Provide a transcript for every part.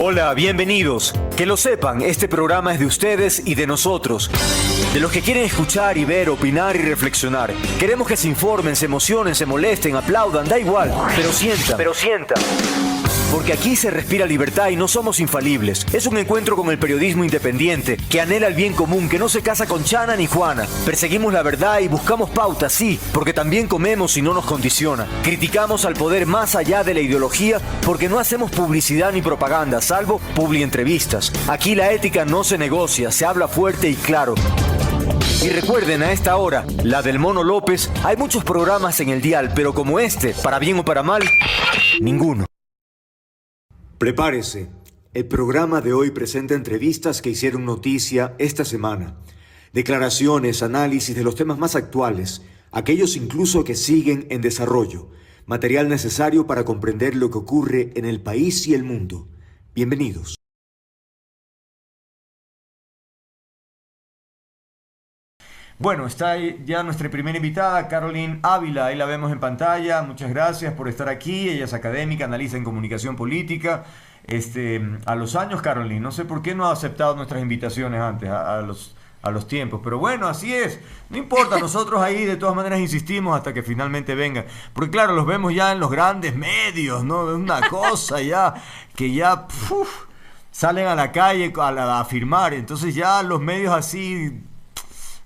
Hola, bienvenidos. Que lo sepan, este programa es de ustedes y de nosotros. De los que quieren escuchar y ver, opinar y reflexionar. Queremos que se informen, se emocionen, se molesten, aplaudan, da igual. Pero sientan. Porque aquí se respira libertad y no somos infalibles. Es un encuentro con el periodismo independiente, que anhela el bien común, que no se casa con Chana ni Juana. Perseguimos la verdad y buscamos pautas, sí, porque también comemos y no nos condiciona. Criticamos al poder más allá de la ideología, porque no hacemos publicidad ni propaganda, salvo publientrevistas. Aquí la ética no se negocia, se habla fuerte y claro. Y recuerden, a esta hora, la del Mono López, hay muchos programas en el dial, pero como este, para bien o para mal, ninguno. Prepárese. El programa de hoy presenta entrevistas que hicieron noticia esta semana. Declaraciones, análisis de los temas más actuales, aquellos incluso que siguen en desarrollo. Material necesario para comprender lo que ocurre en el país y el mundo. Bienvenidos. Bueno, está ahí ya nuestra primera invitada, Caroline Ávila, ahí la vemos en pantalla. Muchas gracias por estar aquí. Ella es académica, analista en comunicación política. A los años, Caroline, no sé por qué no ha aceptado nuestras invitaciones antes, a los tiempos, pero bueno, así es. No importa, nosotros ahí de todas maneras insistimos hasta que finalmente vengan. Porque claro, los vemos ya en los grandes medios, ¿no? Es una cosa ya que ya salen a la calle a firmar. Entonces ya los medios así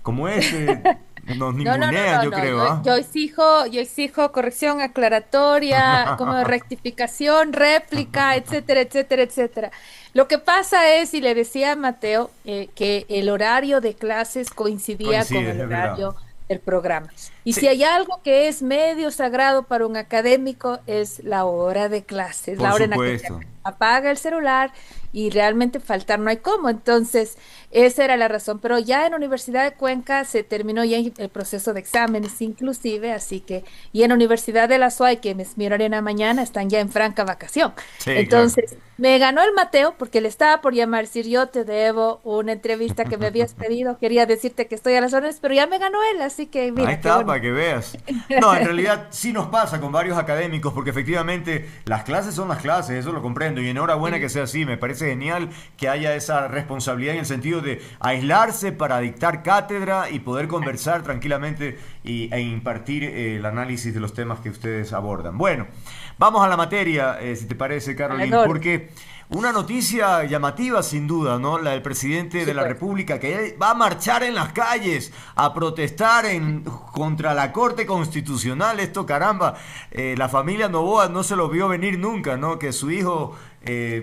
como nos ningunean, yo creo, ¿ah? Yo exijo corrección aclaratoria, como rectificación, réplica, etcétera, etcétera, etcétera. Lo que pasa es, y le decía a Mateo, que el horario de clases coincidía con Coincide, el es verdad. horario del programa. Y si Sí, hay algo que es medio sagrado para un académico, es la hora de clases, por la hora en la que se supuesto. apaga el celular y realmente faltar no hay cómo. Entonces, esa era la razón. Pero ya en la Universidad de Cuenca se terminó ya el proceso de exámenes inclusive, así que, y en la Universidad de la SUAY, que me es mi horario en la mañana, están ya en franca vacación. Sí, claro. Entonces, me ganó el Mateo porque le estaba por llamar, decir, yo te debo una entrevista que me habías pedido, quería decirte que estoy a las órdenes, pero ya me ganó él, así que Ahí mira, qué está, bonito. para que veas. No, en realidad sí nos pasa con varios académicos, porque efectivamente las clases son las clases, eso lo comprendo, y enhorabuena que Sí. sea así. Me parece genial que haya esa responsabilidad en el sentido de aislarse para dictar cátedra y poder conversar tranquilamente e impartir el análisis de los temas que ustedes abordan. Bueno, vamos a la materia, si te parece, A las Caroline, órdenes. porque una noticia llamativa sin duda, ¿no? La del Por presidente de la supuesto. República que va a marchar en las calles a protestar contra la Corte Constitucional. Esto, caramba, la familia Noboa no se lo vio venir nunca, ¿no? Que su hijo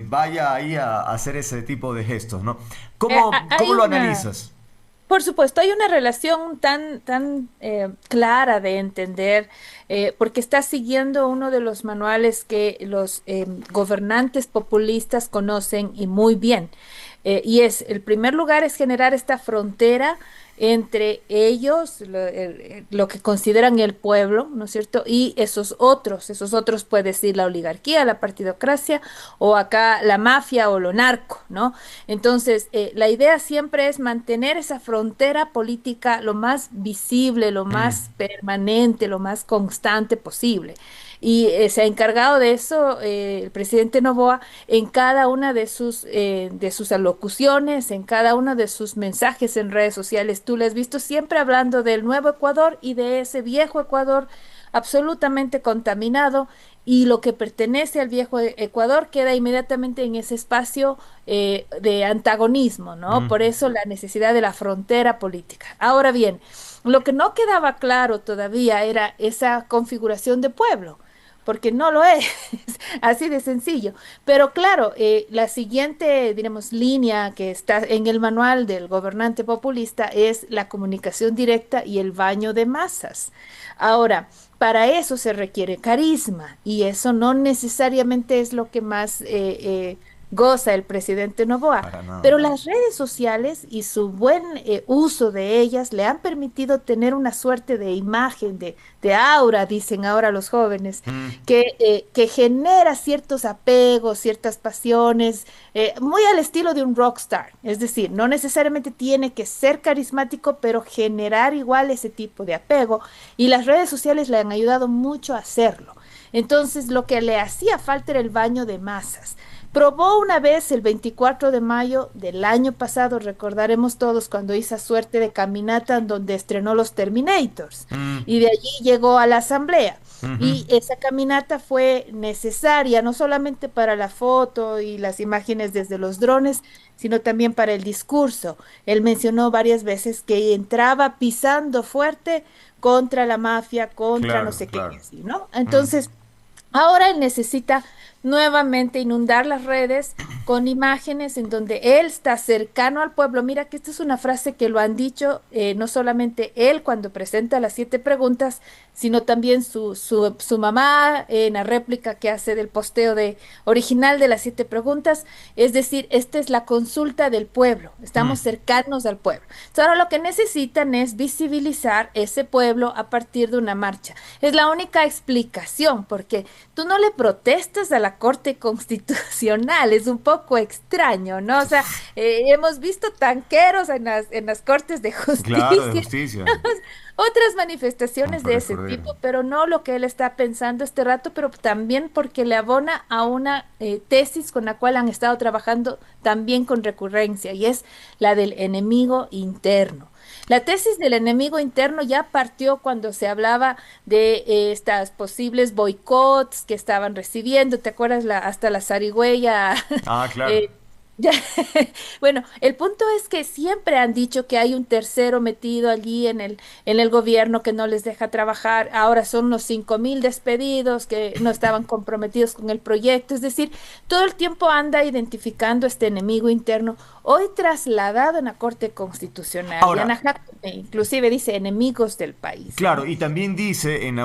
vaya ahí a hacer ese tipo de gestos, ¿no? ¿Cómo Hay lo una, analizas? por supuesto, hay una relación tan clara de entender, porque está siguiendo uno de los manuales que los gobernantes populistas conocen y muy bien. Y el primer lugar es generar esta frontera entre ellos, lo que consideran el pueblo, ¿no es cierto? Y esos otros puede decir la oligarquía, la partidocracia, o acá la mafia o lo narco, ¿no? Entonces, la idea siempre es mantener esa frontera política lo más visible, lo Mm, más permanente, lo más constante posible. Y se ha encargado de eso el presidente Noboa en cada una de sus alocuciones, en cada uno de sus mensajes en redes sociales. Tú le has visto siempre hablando del nuevo Ecuador y de ese viejo Ecuador absolutamente contaminado, y lo que pertenece al viejo Ecuador queda inmediatamente en ese espacio de antagonismo, ¿no? mm. Por eso la necesidad de la frontera política. Ahora bien, lo que no quedaba claro todavía era esa configuración de pueblo, porque no lo es, así de sencillo. Pero claro, la siguiente, diremos, línea que está en el manual del gobernante populista es la comunicación directa y el baño de masas. Ahora, para eso se requiere carisma, y eso no necesariamente es lo que más goza el presidente Noboa. Para nada. Pero las redes sociales y su buen uso de ellas le han permitido tener una suerte de imagen, de aura, dicen ahora los jóvenes, Mm, que genera ciertos apegos, ciertas pasiones, muy al estilo de un rockstar. Es decir, no necesariamente tiene que ser carismático, pero generar igual ese tipo de apego. Y las redes sociales le han ayudado mucho a hacerlo. Entonces, lo que le hacía falta era el baño de masas. Probó una vez el 24 de mayo del año pasado, recordaremos todos cuando hizo suerte de caminata en donde estrenó los Terminators Mm, y de allí llegó a la asamblea. ujú. Y esa caminata fue necesaria, no solamente para la foto y las imágenes desde los drones, sino también para el discurso. Él mencionó varias veces que entraba pisando fuerte contra la mafia, contra no Claro, sé qué, y claro. así, ¿no? Mm. Entonces, ahora él necesita nuevamente inundar las redes con imágenes en donde él está cercano al pueblo. Mira que esta es una frase que lo han dicho no solamente él cuando presenta las 7 preguntas, sino también su mamá en la réplica que hace del posteo original de las 7 preguntas. Es decir, esta es la consulta del pueblo. Mm. Estamos cercanos al pueblo. Entonces, ahora lo que necesitan es visibilizar ese pueblo a partir de una marcha. Es la única explicación, porque tú no le protestas a la Corte Constitucional, es un poco extraño, ¿no? O sea, hemos visto tanqueros en las Cortes de Claro, de Justicia, justicia. otras Como manifestaciones para de ese recordar. tipo, pero no lo que él está pensando este rato, pero también porque le abona a una tesis con la cual han estado trabajando también con recurrencia, y es la del enemigo interno. La tesis del enemigo interno ya partió cuando se hablaba de estas posibles boicots que estaban recibiendo. ¿Te acuerdas hasta la zarigüeya? Ah, claro. eh, ya- Bueno, el punto es que siempre han dicho que hay un tercero metido allí en el gobierno que no les deja trabajar. Ahora son los 5.000 despedidos que no estaban comprometidos con el proyecto. Es decir, todo el tiempo anda identificando este enemigo interno, hoy trasladado en la Corte Constitucional. Ahora, Diana Jackson, inclusive dice enemigos del país, claro, ¿no? y también dice en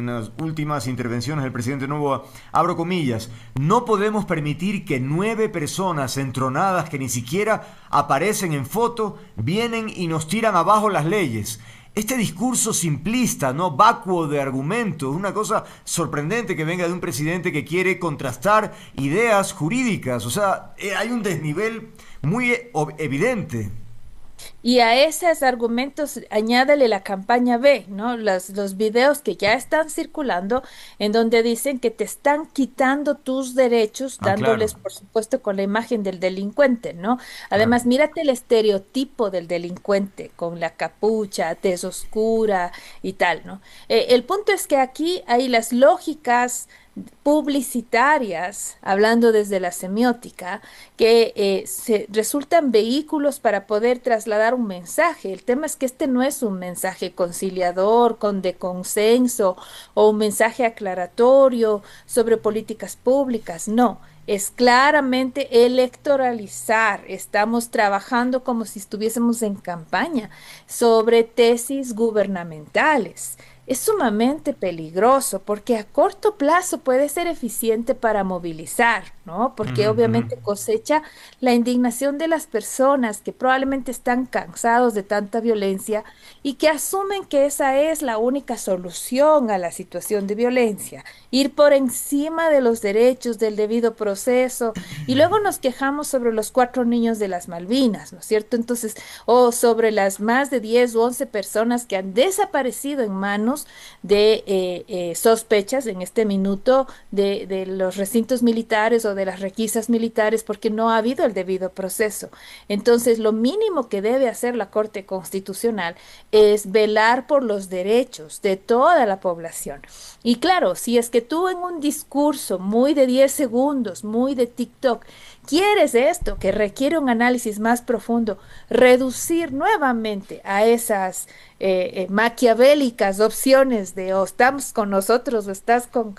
las últimas intervenciones del presidente Noboa, abro comillas, no podemos permitir que 9 personas entronadas que ni siquiera aparecen en foto vienen y nos tiran abajo las leyes. Este discurso simplista, ¿no? Vacuo de argumentos, una cosa sorprendente que venga de un presidente que quiere contrastar ideas jurídicas. O sea, hay un desnivel muy evidente. Y a esos argumentos añádele la campaña B, ¿no? Los videos que ya están circulando en donde dicen que te están quitando tus derechos, Ah, claro, dándoles, por supuesto, con la imagen del delincuente, ¿no? claro. Además, mírate el estereotipo del delincuente con la capucha, tez oscura y tal, ¿no? El punto es que aquí hay las lógicas publicitarias, hablando desde la semiótica, que resultan vehículos para poder trasladar un mensaje. El tema es que este no es un mensaje conciliador, de consenso o un mensaje aclaratorio sobre políticas públicas, no. Es claramente electoralizar. Estamos trabajando como si estuviésemos en campaña sobre tesis gubernamentales. Es sumamente peligroso porque a corto plazo puede ser eficiente para movilizar, ¿no? Porque Ujú, ujú. obviamente cosecha la indignación de las personas que probablemente están cansados de tanta violencia y que asumen que esa es la única solución a la situación de violencia, ir por encima de los derechos del debido proceso. Y luego nos quejamos sobre los 4 niños de las Malvinas, ¿no es cierto? Entonces, o sobre las más de 10 u 11 personas que han desaparecido en manos de sospechas en este minuto de los recintos militares o de las requisas militares porque no ha habido el debido proceso. Entonces, lo mínimo que debe hacer la Corte Constitucional es velar por los derechos de toda la población. Y claro, si es que tú en un discurso muy de 10 segundos, muy de TikTok, quieres esto, que requiere un análisis más profundo, reducir nuevamente a esas maquiavélicas opciones de o estamos con nosotros o estás con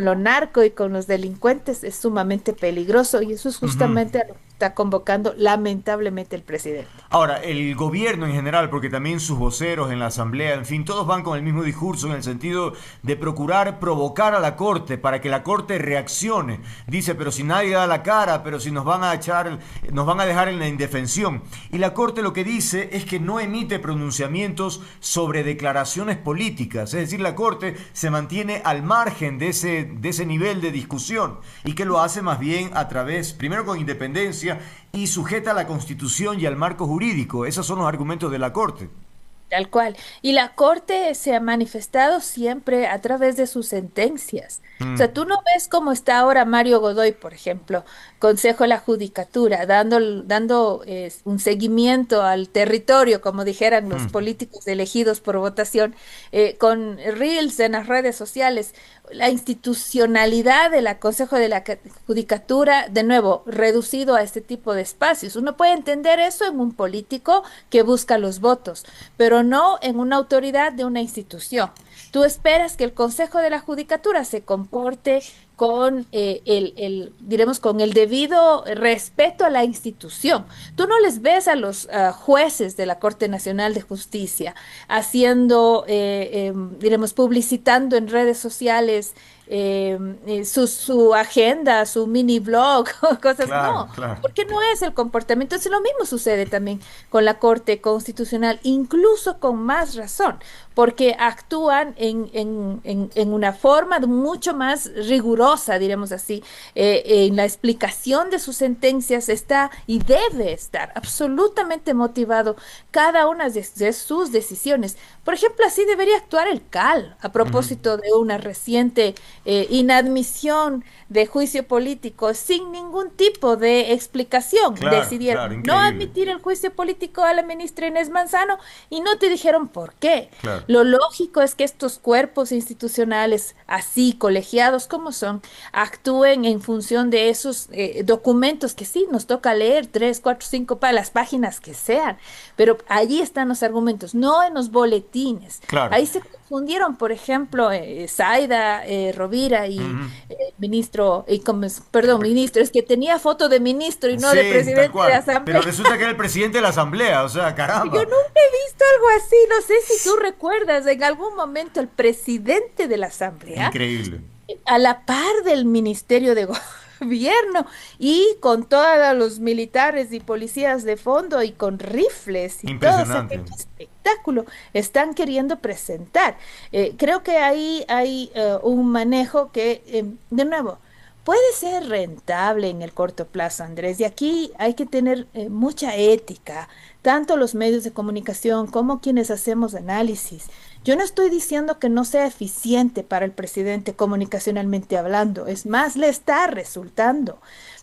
lo narco y con los delincuentes, es sumamente peligroso y eso es Ujú. justamente a lo que está convocando lamentablemente el presidente. Ahora, el gobierno en general, porque también sus voceros en la asamblea, en fin, todos van con el mismo discurso en el sentido de procurar provocar a la corte para que la corte reaccione. Dice, pero si nadie da la cara, pero si nos van a echar, nos van a dejar en la indefensión. Y la corte lo que dice es que no emite pronunciamientos sobre declaraciones políticas, es decir, la corte se mantiene al margen de ese nivel de discusión y que lo hace más bien a través, primero con independencia y sujeta a la Constitución y al marco jurídico. Esos son los argumentos de la Corte. Tal cual. Y la Corte se ha manifestado siempre a través de sus sentencias. O sea, Mm, tú no ves cómo está ahora Mario Godoy, por ejemplo, Consejo de la Judicatura, dando un seguimiento al territorio, como dijeran los mm. políticos elegidos por votación, con reels en las redes sociales. La institucionalidad de la Consejo de la Judicatura, de nuevo, reducido a este tipo de espacios. Uno puede entender eso en un político que busca los votos, pero no en una autoridad de una institución. Tú esperas que el Consejo de la Judicatura se comporte con diremos, con el debido respeto a la institución. Tú no les ves a los jueces de la Corte Nacional de Justicia haciendo, diremos, publicitando en redes sociales su agenda, su mini blog, cosas, Claro, no, claro. porque no es el comportamiento. Entonces lo mismo sucede también con la Corte Constitucional, incluso con más razón, porque actúan en una forma mucho más rigurosa, diremos así, en la explicación de sus sentencias está y debe estar absolutamente motivado cada una de sus decisiones. Por ejemplo, así debería actuar el CAL a Ujú. propósito de una reciente inadmisión de juicio político sin ningún tipo de explicación. Claro, Decidieron claro, no increíble. admitir el juicio político a la ministra Inés Manzano y no te dijeron por qué. Claro. Lo lógico es que estos cuerpos institucionales, así colegiados como son, actúen en función de esos documentos que sí nos toca leer, tres, cuatro, cinco, para las páginas que sean, pero allí están los argumentos, no en los boletines. Claro. Ahí se confundieron, por ejemplo, Zaida, Rovira y Ujú. ministro, perdón, ministro, es que tenía foto de ministro y no de Sí, tal presidente de cual. Pero asamblea. resulta que era el presidente de la asamblea, o sea, Yo caramba. nunca he visto algo así, no sé si tú recuerdas, en algún momento el presidente de la asamblea, Increíble. a la par del Ministerio de Gobierno y con todos los militares y policías de fondo y con rifles y todo, o sea, qué Impresionante. espectáculo están queriendo presentar. Creo que ahí hay un manejo que, de nuevo, puede ser rentable en el corto plazo, Andrés, y aquí hay que tener mucha ética, tanto los medios de comunicación como quienes hacemos análisis. Yo no estoy diciendo que no sea eficiente para el presidente comunicacionalmente hablando, es más, le está resultando.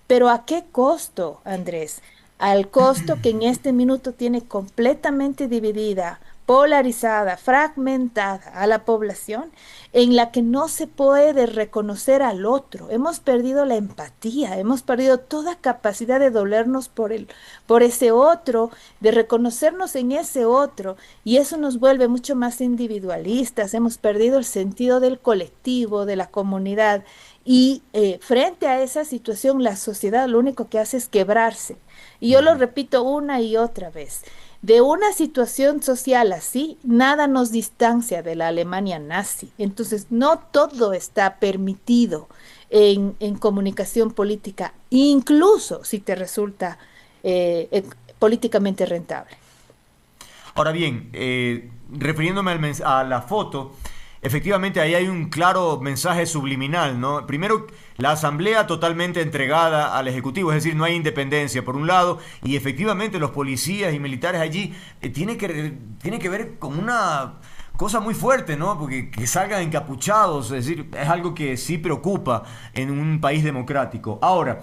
Pero ¿a qué costo, Andrés? Al costo que en este minuto tiene completamente dividida, polarizada, fragmentada a la población, en la que no se puede reconocer al otro. Hemos perdido la empatía, hemos perdido toda capacidad de dolernos por ese otro, de reconocernos en ese otro, y eso nos vuelve mucho más individualistas. Hemos perdido el sentido del colectivo, de la comunidad, y frente a esa situación, la sociedad lo único que hace es quebrarse. Y yo lo repito una y otra vez. De una situación social así, nada nos distancia de la Alemania nazi. Entonces, no todo está permitido en comunicación política, incluso si te resulta políticamente rentable. Ahora bien, refiriéndome a la foto, efectivamente ahí hay un claro mensaje subliminal, ¿no? Primero, la asamblea totalmente entregada al ejecutivo, es decir, no hay independencia por un lado, y efectivamente los policías y militares allí tiene que ver con una cosa muy fuerte, ¿no? Porque que salgan encapuchados, es decir, es algo que sí preocupa en un país democrático. Ahora,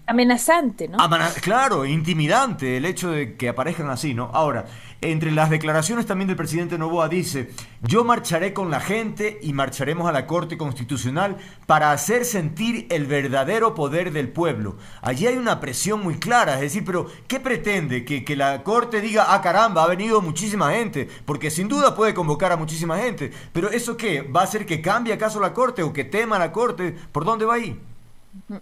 Amenazante, ¿no? Claro, intimidante el hecho de que aparezcan así, ¿no? Ahora, entre las declaraciones también del presidente Noboa dice, yo marcharé con la gente y marcharemos a la Corte Constitucional para hacer sentir el verdadero poder del pueblo. Allí hay una presión muy clara, es decir, pero ¿qué pretende? Que la Corte diga, ah caramba, ha venido muchísima gente, porque sin duda puede convocar a muchísima gente, pero ¿eso qué? ¿Va a hacer que cambie acaso la Corte o que tema la Corte? ¿Por dónde va ahí?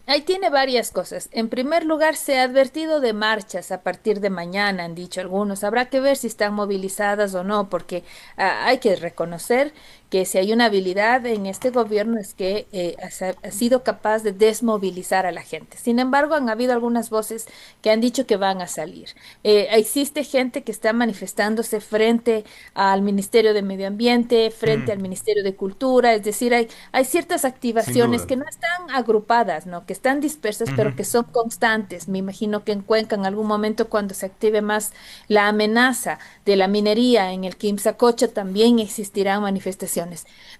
Ahí tiene varias cosas. En primer lugar, se ha advertido de marchas a partir de mañana, han dicho algunos. Habrá que ver si están movilizadas o no, porque hay que reconocer que si hay una habilidad en este gobierno es que ha sido capaz de desmovilizar a la gente. Sin embargo, han habido algunas voces que han dicho que van a salir. Existe gente que está manifestándose frente al Ministerio de Medio Ambiente, frente al Ministerio de Cultura, es decir, hay ciertas Sin activaciones duda. que no están agrupadas, ¿no? Que están dispersas, Ujú. pero que son constantes. Me imagino que en Cuenca en algún momento cuando se active más la amenaza de la minería en el Quimsacocha también existirán manifestaciones.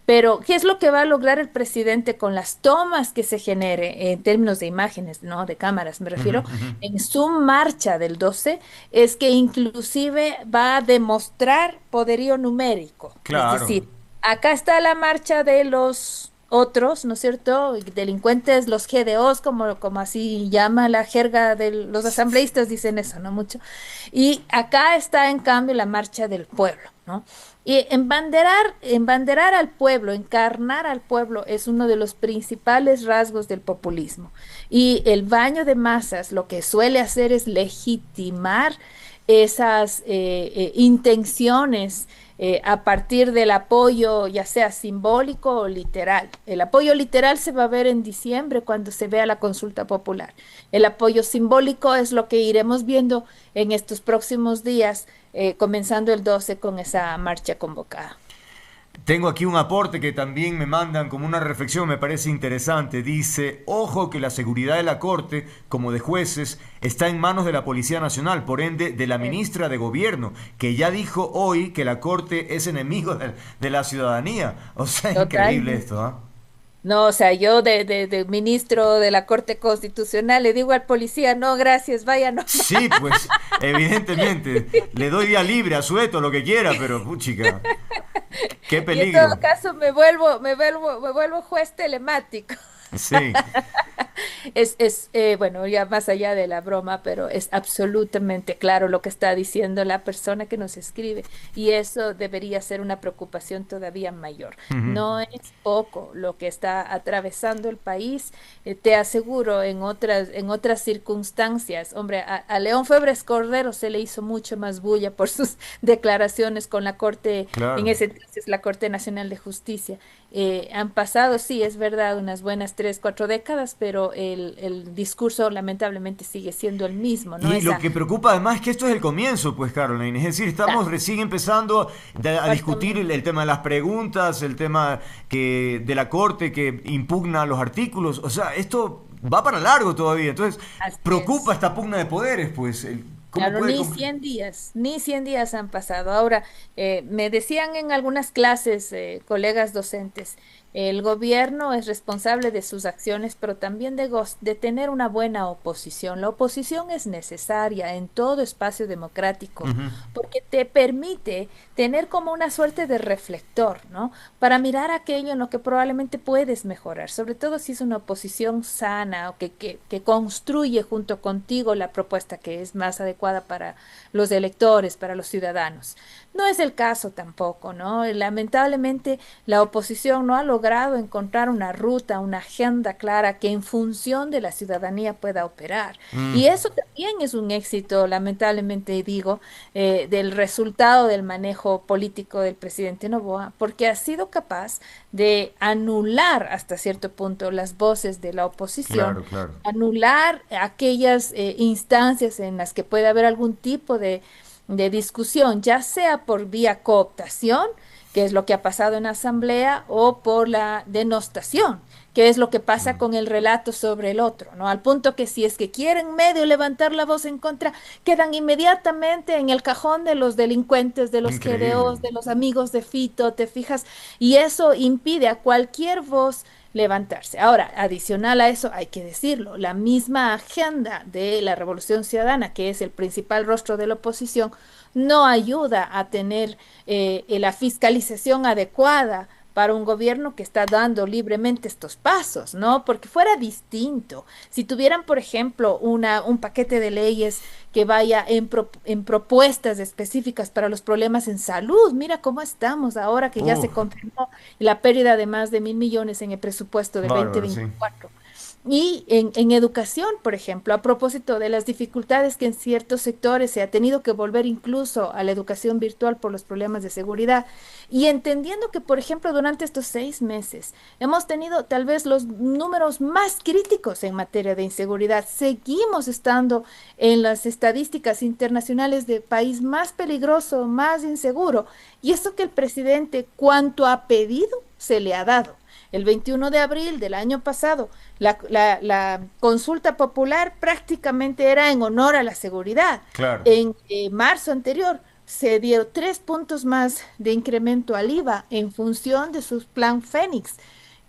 Pero, ¿qué es lo que va a lograr el presidente con las tomas que se genere en términos de imágenes, ¿no? De cámaras, me Ujú, refiero, ujú. en su marcha del 12, es que inclusive va a demostrar poderío numérico. Es Claro. decir, acá está la marcha de los otros, ¿no es cierto? Delincuentes, los GDOs, como así llama la jerga de los asambleístas, dicen eso, ¿no? Mucho. Y acá está, en cambio, la marcha del pueblo, ¿no? Y embanderar al pueblo, encarnar al pueblo es uno de los principales rasgos del populismo. Y el baño de masas lo que suele hacer es legitimar esas intenciones a partir del apoyo, ya sea simbólico o literal. El apoyo literal se va a ver en diciembre cuando se vea la consulta popular. El apoyo simbólico es lo que iremos viendo en estos próximos días, comenzando el 12 con esa marcha convocada. Tengo aquí un aporte que también me mandan como una reflexión, me parece interesante. Dice, ojo que la seguridad de la Corte, como de jueces, está en manos de la Policía Nacional, por ende de la Sí. ministra de Gobierno, que ya dijo hoy que la Corte es enemigo de la ciudadanía. O sea, increíble Totalmente. esto, ¿ah? No, o sea, yo de ministro de la Corte Constitucional le digo al policía, no, gracias, vaya nomás. Sí, pues, evidentemente, le doy día libre a Sueto, lo que quiera, pero, puchica, qué Y en todo peligro. caso me vuelvo juez telemático. Sí. Bueno, ya más allá de la broma, pero es absolutamente claro lo que está diciendo la persona que nos escribe y eso debería ser una preocupación todavía mayor. Ujú. No es poco lo que está atravesando el país, te aseguro, en otras circunstancias. Hombre, a León Febres Cordero se le hizo mucho más bulla por sus declaraciones con la Corte, en Claro. ese entonces la Corte Nacional de Justicia. Han pasado, sí, es verdad, unas buenas 3, 4 décadas, pero el discurso lamentablemente sigue siendo el mismo, ¿no? Y lo Esa, que preocupa además es que esto es el comienzo, pues, Caroline. Es decir, estamos ah, recién empezando a discutir exactamente. el tema de las preguntas, el tema de la Corte que impugna los artículos. O sea, esto va para largo todavía. Entonces, Así preocupa es. esta pugna de poderes, pues. ¿Cómo Claro, puede? ni 100 días han pasado. Ahora, me decían en algunas clases, colegas docentes, el gobierno es responsable de sus acciones, pero también de tener una buena oposición. La oposición es necesaria en todo espacio democrático Ujú. porque te permite tener como una suerte de reflector, ¿no? Para mirar aquello en lo que probablemente puedes mejorar, sobre todo si es una oposición sana o que construye junto contigo la propuesta que es más adecuada para los electores, para los ciudadanos. No es el caso tampoco, ¿no? Lamentablemente la oposición no ha logrado encontrar una ruta, una agenda clara que en función de la ciudadanía pueda operar. Mm. Y eso también es un éxito, lamentablemente digo, del resultado del manejo político del presidente Noboa, porque ha sido capaz de anular hasta cierto punto las voces de la oposición, Claro, claro. anular aquellas instancias en las que puede haber algún tipo de discusión, ya sea por vía cooptación, que es lo que ha pasado en asamblea, o por la denostación, que es lo que pasa con el relato sobre el otro, ¿no? Al punto que si es que quieren medio levantar la voz en contra, quedan inmediatamente en el cajón de los delincuentes, de los Increíble. GDOs, de los amigos de Fito, ¿te fijas? Y eso impide a cualquier voz levantarse. Ahora, adicional a eso, hay que decirlo, la misma agenda de la Revolución Ciudadana, que es el principal rostro de la oposición, no ayuda a tener la fiscalización adecuada para un gobierno que está dando libremente estos pasos, ¿no? Porque fuera distinto. Si tuvieran, por ejemplo, un paquete de leyes que vaya en propuestas específicas para los problemas en salud, mira cómo estamos ahora que ya se Uf, confirmó la pérdida de más de 1.000 millones en el presupuesto del bárbaro, sí. 2024. Y en educación, por ejemplo, a propósito de las dificultades que en ciertos sectores se ha tenido que volver incluso a la educación virtual por los problemas de seguridad, y entendiendo que, por ejemplo, durante estos 6 meses hemos tenido tal vez los números más críticos en materia de inseguridad, seguimos estando en las estadísticas internacionales de país más peligroso, más inseguro, y eso que el presidente, cuanto ha pedido, se le ha dado. El 21 de abril del año pasado, la consulta popular prácticamente era en honor a la seguridad. Claro. En marzo anterior se dio 3 puntos más de incremento al IVA en función de su plan Fénix.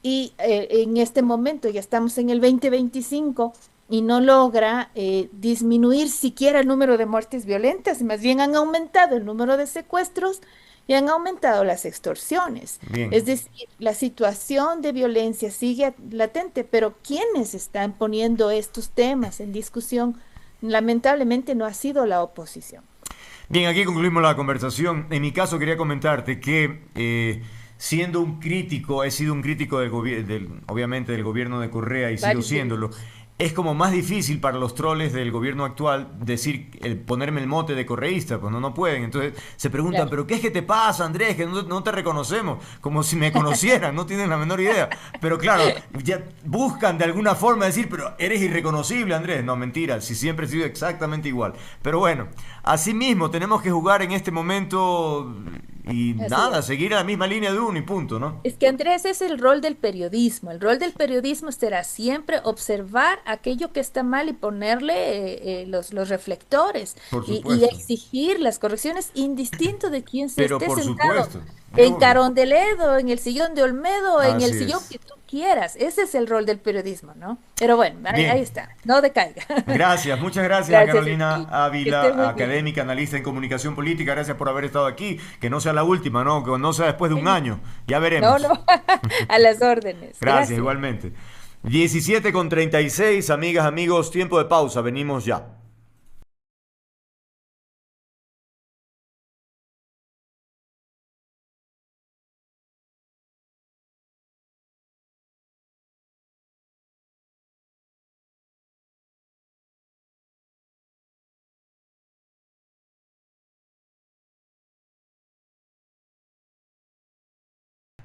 Y en este momento ya estamos en el 2025 y no logra disminuir siquiera el número de muertes violentas, más bien han aumentado el número de secuestros y han aumentado las extorsiones. Es Bien. decir, la situación de violencia sigue latente, pero quienes están poniendo estos temas en discusión, lamentablemente no ha sido la oposición. Bien, aquí concluimos la conversación. En mi caso quería comentarte que siendo un crítico, he sido un crítico del gobierno, obviamente del gobierno de Correa y sigo Varios siéndolo. periodos. Es como más difícil para los troles del gobierno actual decir, ponerme el mote de correísta, pues no pueden. Entonces se preguntan, Claro. ¿pero qué es que te pasa, Andrés? Que no te reconocemos, como si me conocieran, no tienen la menor idea. Pero claro, ya buscan de alguna forma decir, pero eres irreconocible, Andrés. No, mentira, si siempre he sido exactamente igual. Pero bueno, así mismo tenemos que jugar en este momento y Así nada, es. seguir a la misma línea de uno y punto, ¿no? Es que Andrés, es el rol del periodismo. El rol del periodismo será siempre observar aquello que está mal y ponerle los reflectores Por y supuesto. exigir las correcciones indistinto de quién se Pero esté por sentado supuesto, es en obvio. Carondelet, en el sillón de Olmedo, en el Así sillón es. que tú quieras. Ese es el rol del periodismo, ¿no? Pero bueno, ahí Bien. está. No decaiga. Gracias, muchas gracias a Gracias a Carolina ti. Que esté Ávila, muy bien. académica, analista en comunicación política. Gracias por haber estado aquí. Que no sea la última, ¿no? Que no sea después de un año. Ya No, veremos. no, a las órdenes. Gracias, Gracias. igualmente. 17:36, amigas, amigos, tiempo de pausa. Venimos ya.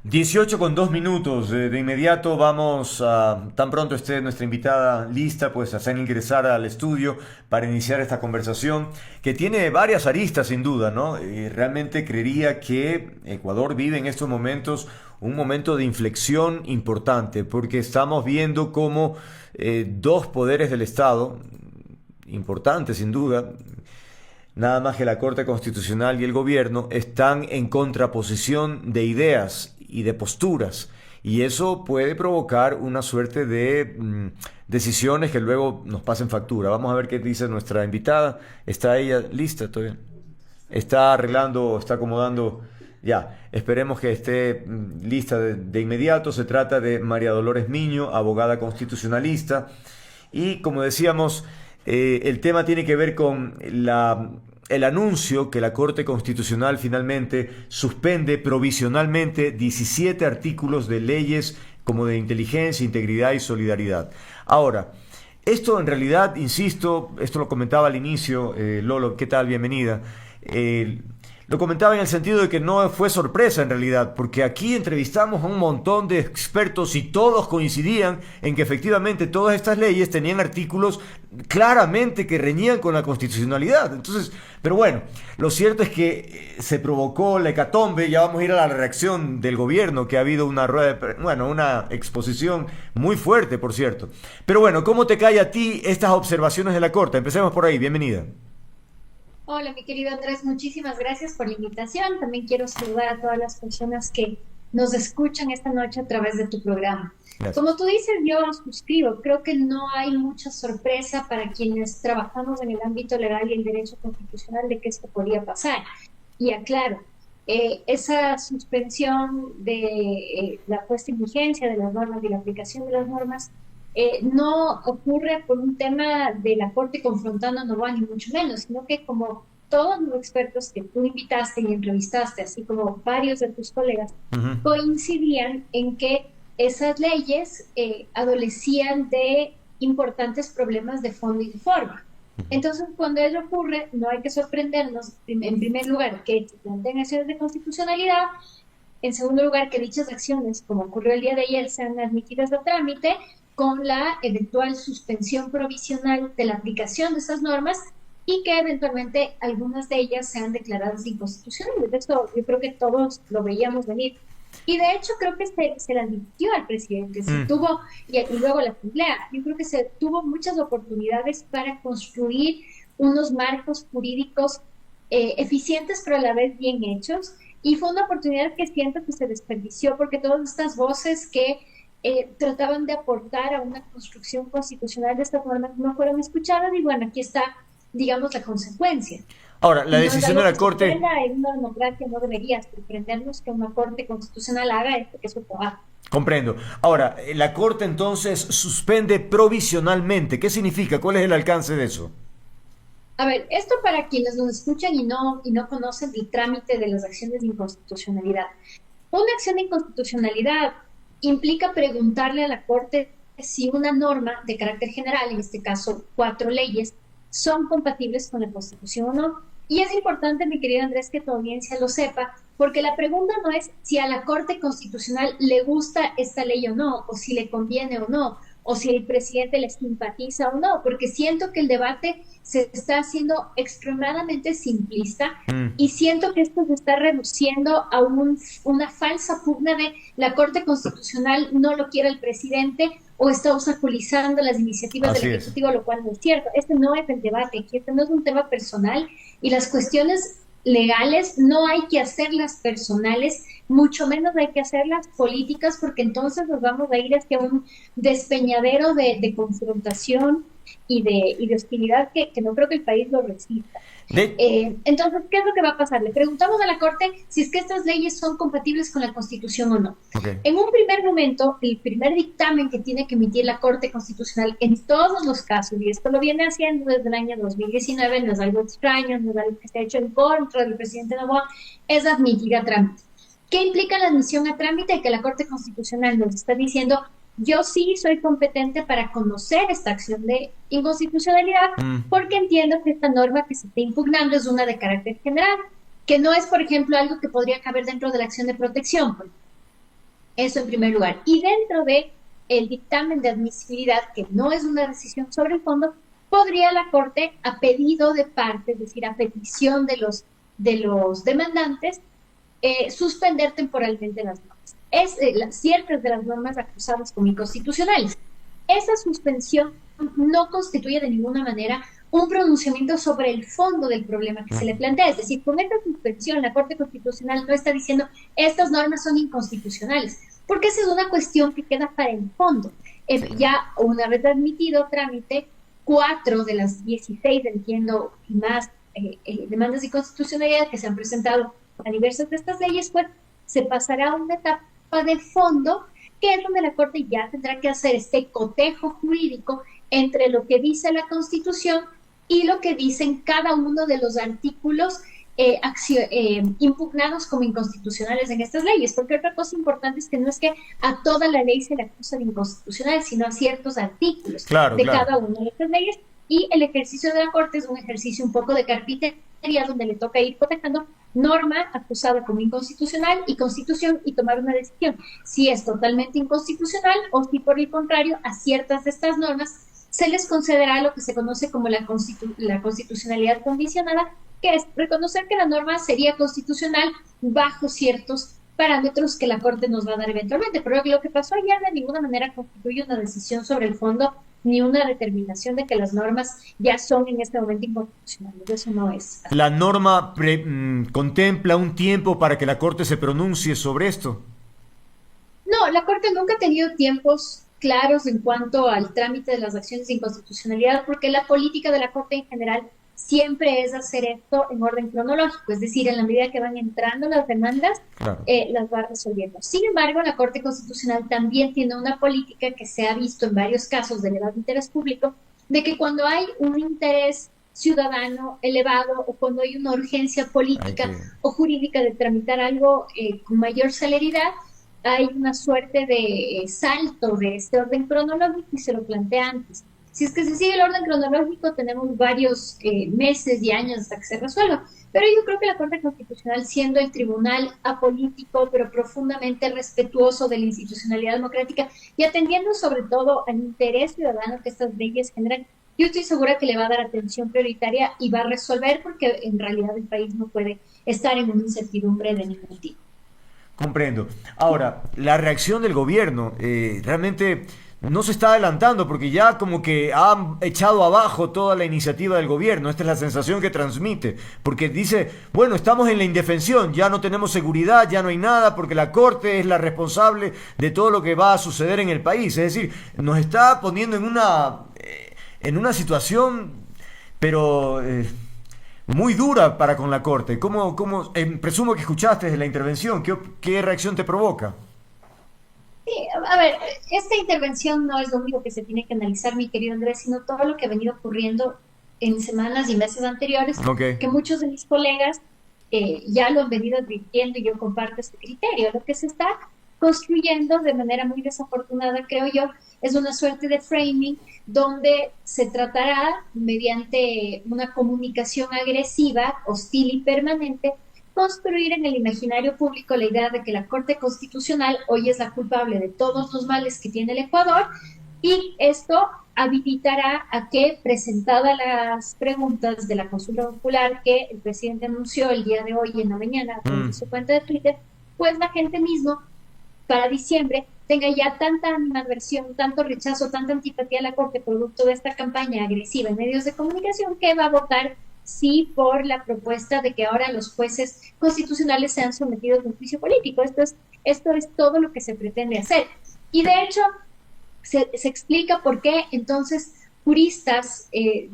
Dieciocho con 2 minutos. De inmediato vamos a, tan pronto esté nuestra invitada lista, pues a hacer ingresar al estudio para iniciar esta conversación que tiene varias aristas sin duda, ¿no? Realmente creería que Ecuador vive en estos momentos un momento de inflexión importante porque estamos viendo cómo dos poderes del Estado, importantes sin duda, nada más que la Corte Constitucional y el gobierno están en contraposición de ideas y de posturas. Y eso puede provocar una suerte de decisiones que luego nos pasen factura. Vamos a ver qué dice nuestra invitada. ¿Está ella lista todavía? Está arreglando, está acomodando. Ya, esperemos que esté lista de inmediato. Se trata de María Dolores Miño, abogada constitucionalista. Y como decíamos, el tema tiene que ver con el anuncio que la Corte Constitucional finalmente suspende provisionalmente 17 artículos de leyes como de inteligencia, integridad y solidaridad. Ahora, esto en realidad, insisto, esto lo comentaba al inicio, Lolo, ¿qué tal? Bienvenida. Eh, lo comentaba en el sentido de que no fue sorpresa en realidad, porque aquí entrevistamos a un montón de expertos y todos coincidían en que efectivamente todas estas leyes tenían artículos claramente que reñían con la constitucionalidad. Entonces, pero bueno, lo cierto es que se provocó la hecatombe. Ya vamos a ir a la reacción del gobierno, que ha habido una rueda bueno, una exposición muy fuerte, por cierto. Pero bueno, ¿cómo te cae a ti estas observaciones de la Corte? Empecemos por ahí, bienvenida. Hola, mi querido Andrés, muchísimas gracias por la invitación. También quiero saludar a todas las personas que nos escuchan esta noche a través de tu programa. Gracias. Como tú dices, yo suscribo. Creo que no hay mucha sorpresa para quienes trabajamos en el ámbito legal y el derecho constitucional de que esto podía pasar. Y aclaro, esa suspensión de la puesta en vigencia de las normas y la aplicación de las normas no ocurre por un tema de la Corte confrontando no va ni mucho menos, sino que como todos los expertos que tú invitaste y entrevistaste, así como varios de tus colegas, Uh -huh. coincidían en que esas leyes adolecían de importantes problemas de fondo y de forma. Entonces, cuando ello ocurre, no hay que sorprendernos, en primer lugar, que se planteen acciones de constitucionalidad, en segundo lugar, que dichas acciones, como ocurrió el día de ayer, sean admitidas a trámite con la eventual suspensión provisional de la aplicación de esas normas y que eventualmente algunas de ellas sean declaradas inconstitucionales. Eso yo creo que todos lo veíamos venir. Y de hecho creo que se le advirtió al presidente, se tuvo, y luego la Asamblea, yo creo que se tuvo muchas oportunidades para construir unos marcos jurídicos eficientes pero a la vez bien hechos, y fue una oportunidad que siento que se desperdició porque todas estas voces que trataban de aportar a una construcción constitucional de estas normas no fueron escuchadas, y bueno, aquí está, digamos, la consecuencia. Ahora, la decisión de la Corte... En una democracia no debería sorprendernos que una Corte Constitucional haga esto, que es su trabajo. Comprendo. Ahora, la Corte entonces suspende provisionalmente. ¿Qué significa? ¿Cuál es el alcance de eso? A ver, esto para quienes nos escuchan y no conocen el trámite de las acciones de inconstitucionalidad. Una acción de inconstitucionalidad implica preguntarle a la Corte si una norma de carácter general, en este caso 4 leyes, son compatibles con la Constitución o no. Y es importante, mi querido Andrés, que tu audiencia lo sepa, porque la pregunta no es si a la Corte Constitucional le gusta esta ley o no, o si le conviene o no, o si el presidente le simpatiza o no, porque siento que el debate se está haciendo extremadamente simplista y siento que esto se está reduciendo a una falsa pugna de la Corte Constitucional no lo quiere el presidente o está obstaculizando las iniciativas del Ejecutivo, lo cual no es cierto. Este no es el debate, este no es un tema personal y las cuestiones legales no hay que hacerlas personales, mucho menos hay que hacerlas políticas, porque entonces nos vamos a ir hacia un despeñadero de confrontación y de hostilidad que no creo que el país lo resista. Entonces, ¿qué es lo que va a pasar? Le preguntamos a la Corte si es que estas leyes son compatibles con la Constitución o no. En un primer momento, el primer dictamen que tiene que emitir la Corte Constitucional en todos los casos, y esto lo viene haciendo desde el año 2019, no es algo extraño, no es algo que se ha hecho en contra del presidente Noboa, es admitir a trámite. ¿Qué implica la admisión a trámite? Que la Corte Constitucional nos está diciendo: yo sí soy competente para conocer esta acción de inconstitucionalidad porque entiendo que esta norma que se está impugnando es una de carácter general, que no es, por ejemplo, algo que podría caber dentro de la acción de protección. Eso en primer lugar. Y dentro de el dictamen de admisibilidad, que no es una decisión sobre el fondo, podría la Corte, a pedido de parte, es decir, a petición de los demandantes, suspender temporalmente las normas. Ciertas de las normas acusadas como inconstitucionales. Esa suspensión no constituye de ninguna manera un pronunciamiento sobre el fondo del problema que se le plantea. Es decir, con esta suspensión la Corte Constitucional no está diciendo estas normas son inconstitucionales, porque esa es una cuestión que queda para el fondo. Ya una vez admitido trámite, 4 de las 16, entiendo, y más demandas de inconstitucionalidad que se han presentado a diversas de estas leyes, pues se pasará a una etapa de fondo, que es donde la Corte ya tendrá que hacer este cotejo jurídico entre lo que dice la Constitución y lo que dicen cada uno de los artículos impugnados como inconstitucionales en estas leyes, porque otra cosa importante es que no es que a toda la ley se le acusa de inconstitucional, sino a ciertos artículos cada una de estas leyes, y el ejercicio de la Corte es un ejercicio un poco de carpintería donde le toca ir cotejando norma acusada como inconstitucional y Constitución y tomar una decisión si es totalmente inconstitucional o si por el contrario a ciertas de estas normas se les concederá lo que se conoce como la constitucionalidad condicionada, que es reconocer que la norma sería constitucional bajo ciertos parámetros que la Corte nos va a dar eventualmente. Pero lo que pasó ayer de ninguna manera constituye una decisión sobre el fondo ni una determinación de que las normas ya son en este momento inconstitucionales. Eso no es. ¿La norma contempla un tiempo para que la Corte se pronuncie sobre esto? No, la Corte nunca ha tenido tiempos claros en cuanto al trámite de las acciones de inconstitucionalidad, porque la política de la Corte en general siempre es hacer esto en orden cronológico, es decir, en la medida que van entrando las demandas, las va resolviendo. Sin embargo, la Corte Constitucional también tiene una política que se ha visto en varios casos de elevado interés público, de que cuando hay un interés ciudadano elevado o cuando hay una urgencia política o jurídica de tramitar algo con mayor celeridad, hay una suerte de salto de este orden cronológico y se lo plantea antes. Si es que se sigue el orden cronológico, tenemos varios meses y años hasta que se resuelva. Pero yo creo que la Corte Constitucional, siendo el tribunal apolítico, pero profundamente respetuoso de la institucionalidad democrática y atendiendo sobre todo al interés ciudadano que estas leyes generan, yo estoy segura que le va a dar atención prioritaria y va a resolver, porque en realidad el país no puede estar en una incertidumbre de ningún tipo. Comprendo. Ahora, la reacción del gobierno realmente no se está adelantando porque ya como que han echado abajo toda la iniciativa del gobierno. Esta es la sensación que transmite, porque dice, bueno, estamos en la indefensión, ya no tenemos seguridad, ya no hay nada, porque la Corte es la responsable de todo lo que va a suceder en el país. Es decir, nos está poniendo en una situación, pero muy dura para con la Corte. Presumo que escuchaste de la intervención, ¿qué reacción te provoca? Sí, a ver, esta intervención no es lo único que se tiene que analizar, mi querido Andrés, sino todo lo que ha venido ocurriendo en semanas y meses anteriores, Okay. que muchos de mis colegas ya lo han venido advirtiendo y yo comparto este criterio. Lo que se está construyendo de manera muy desafortunada, creo yo, es una suerte de framing donde se tratará, mediante una comunicación agresiva, hostil y permanente, construir en el imaginario público la idea de que la Corte Constitucional hoy es la culpable de todos los males que tiene el Ecuador, y esto habilitará a que, presentadas las preguntas de la consulta popular que el presidente anunció el día de hoy en la mañana en su cuenta de Twitter, pues la gente mismo para diciembre tenga ya tanta animadversión, tanto rechazo, tanta antipatía a la Corte producto de esta campaña agresiva en medios de comunicación, que va a votar sí por la propuesta de que ahora los jueces constitucionales sean sometidos a un juicio político. Esto es todo lo que se pretende hacer. Y de hecho, se explica por qué entonces juristas,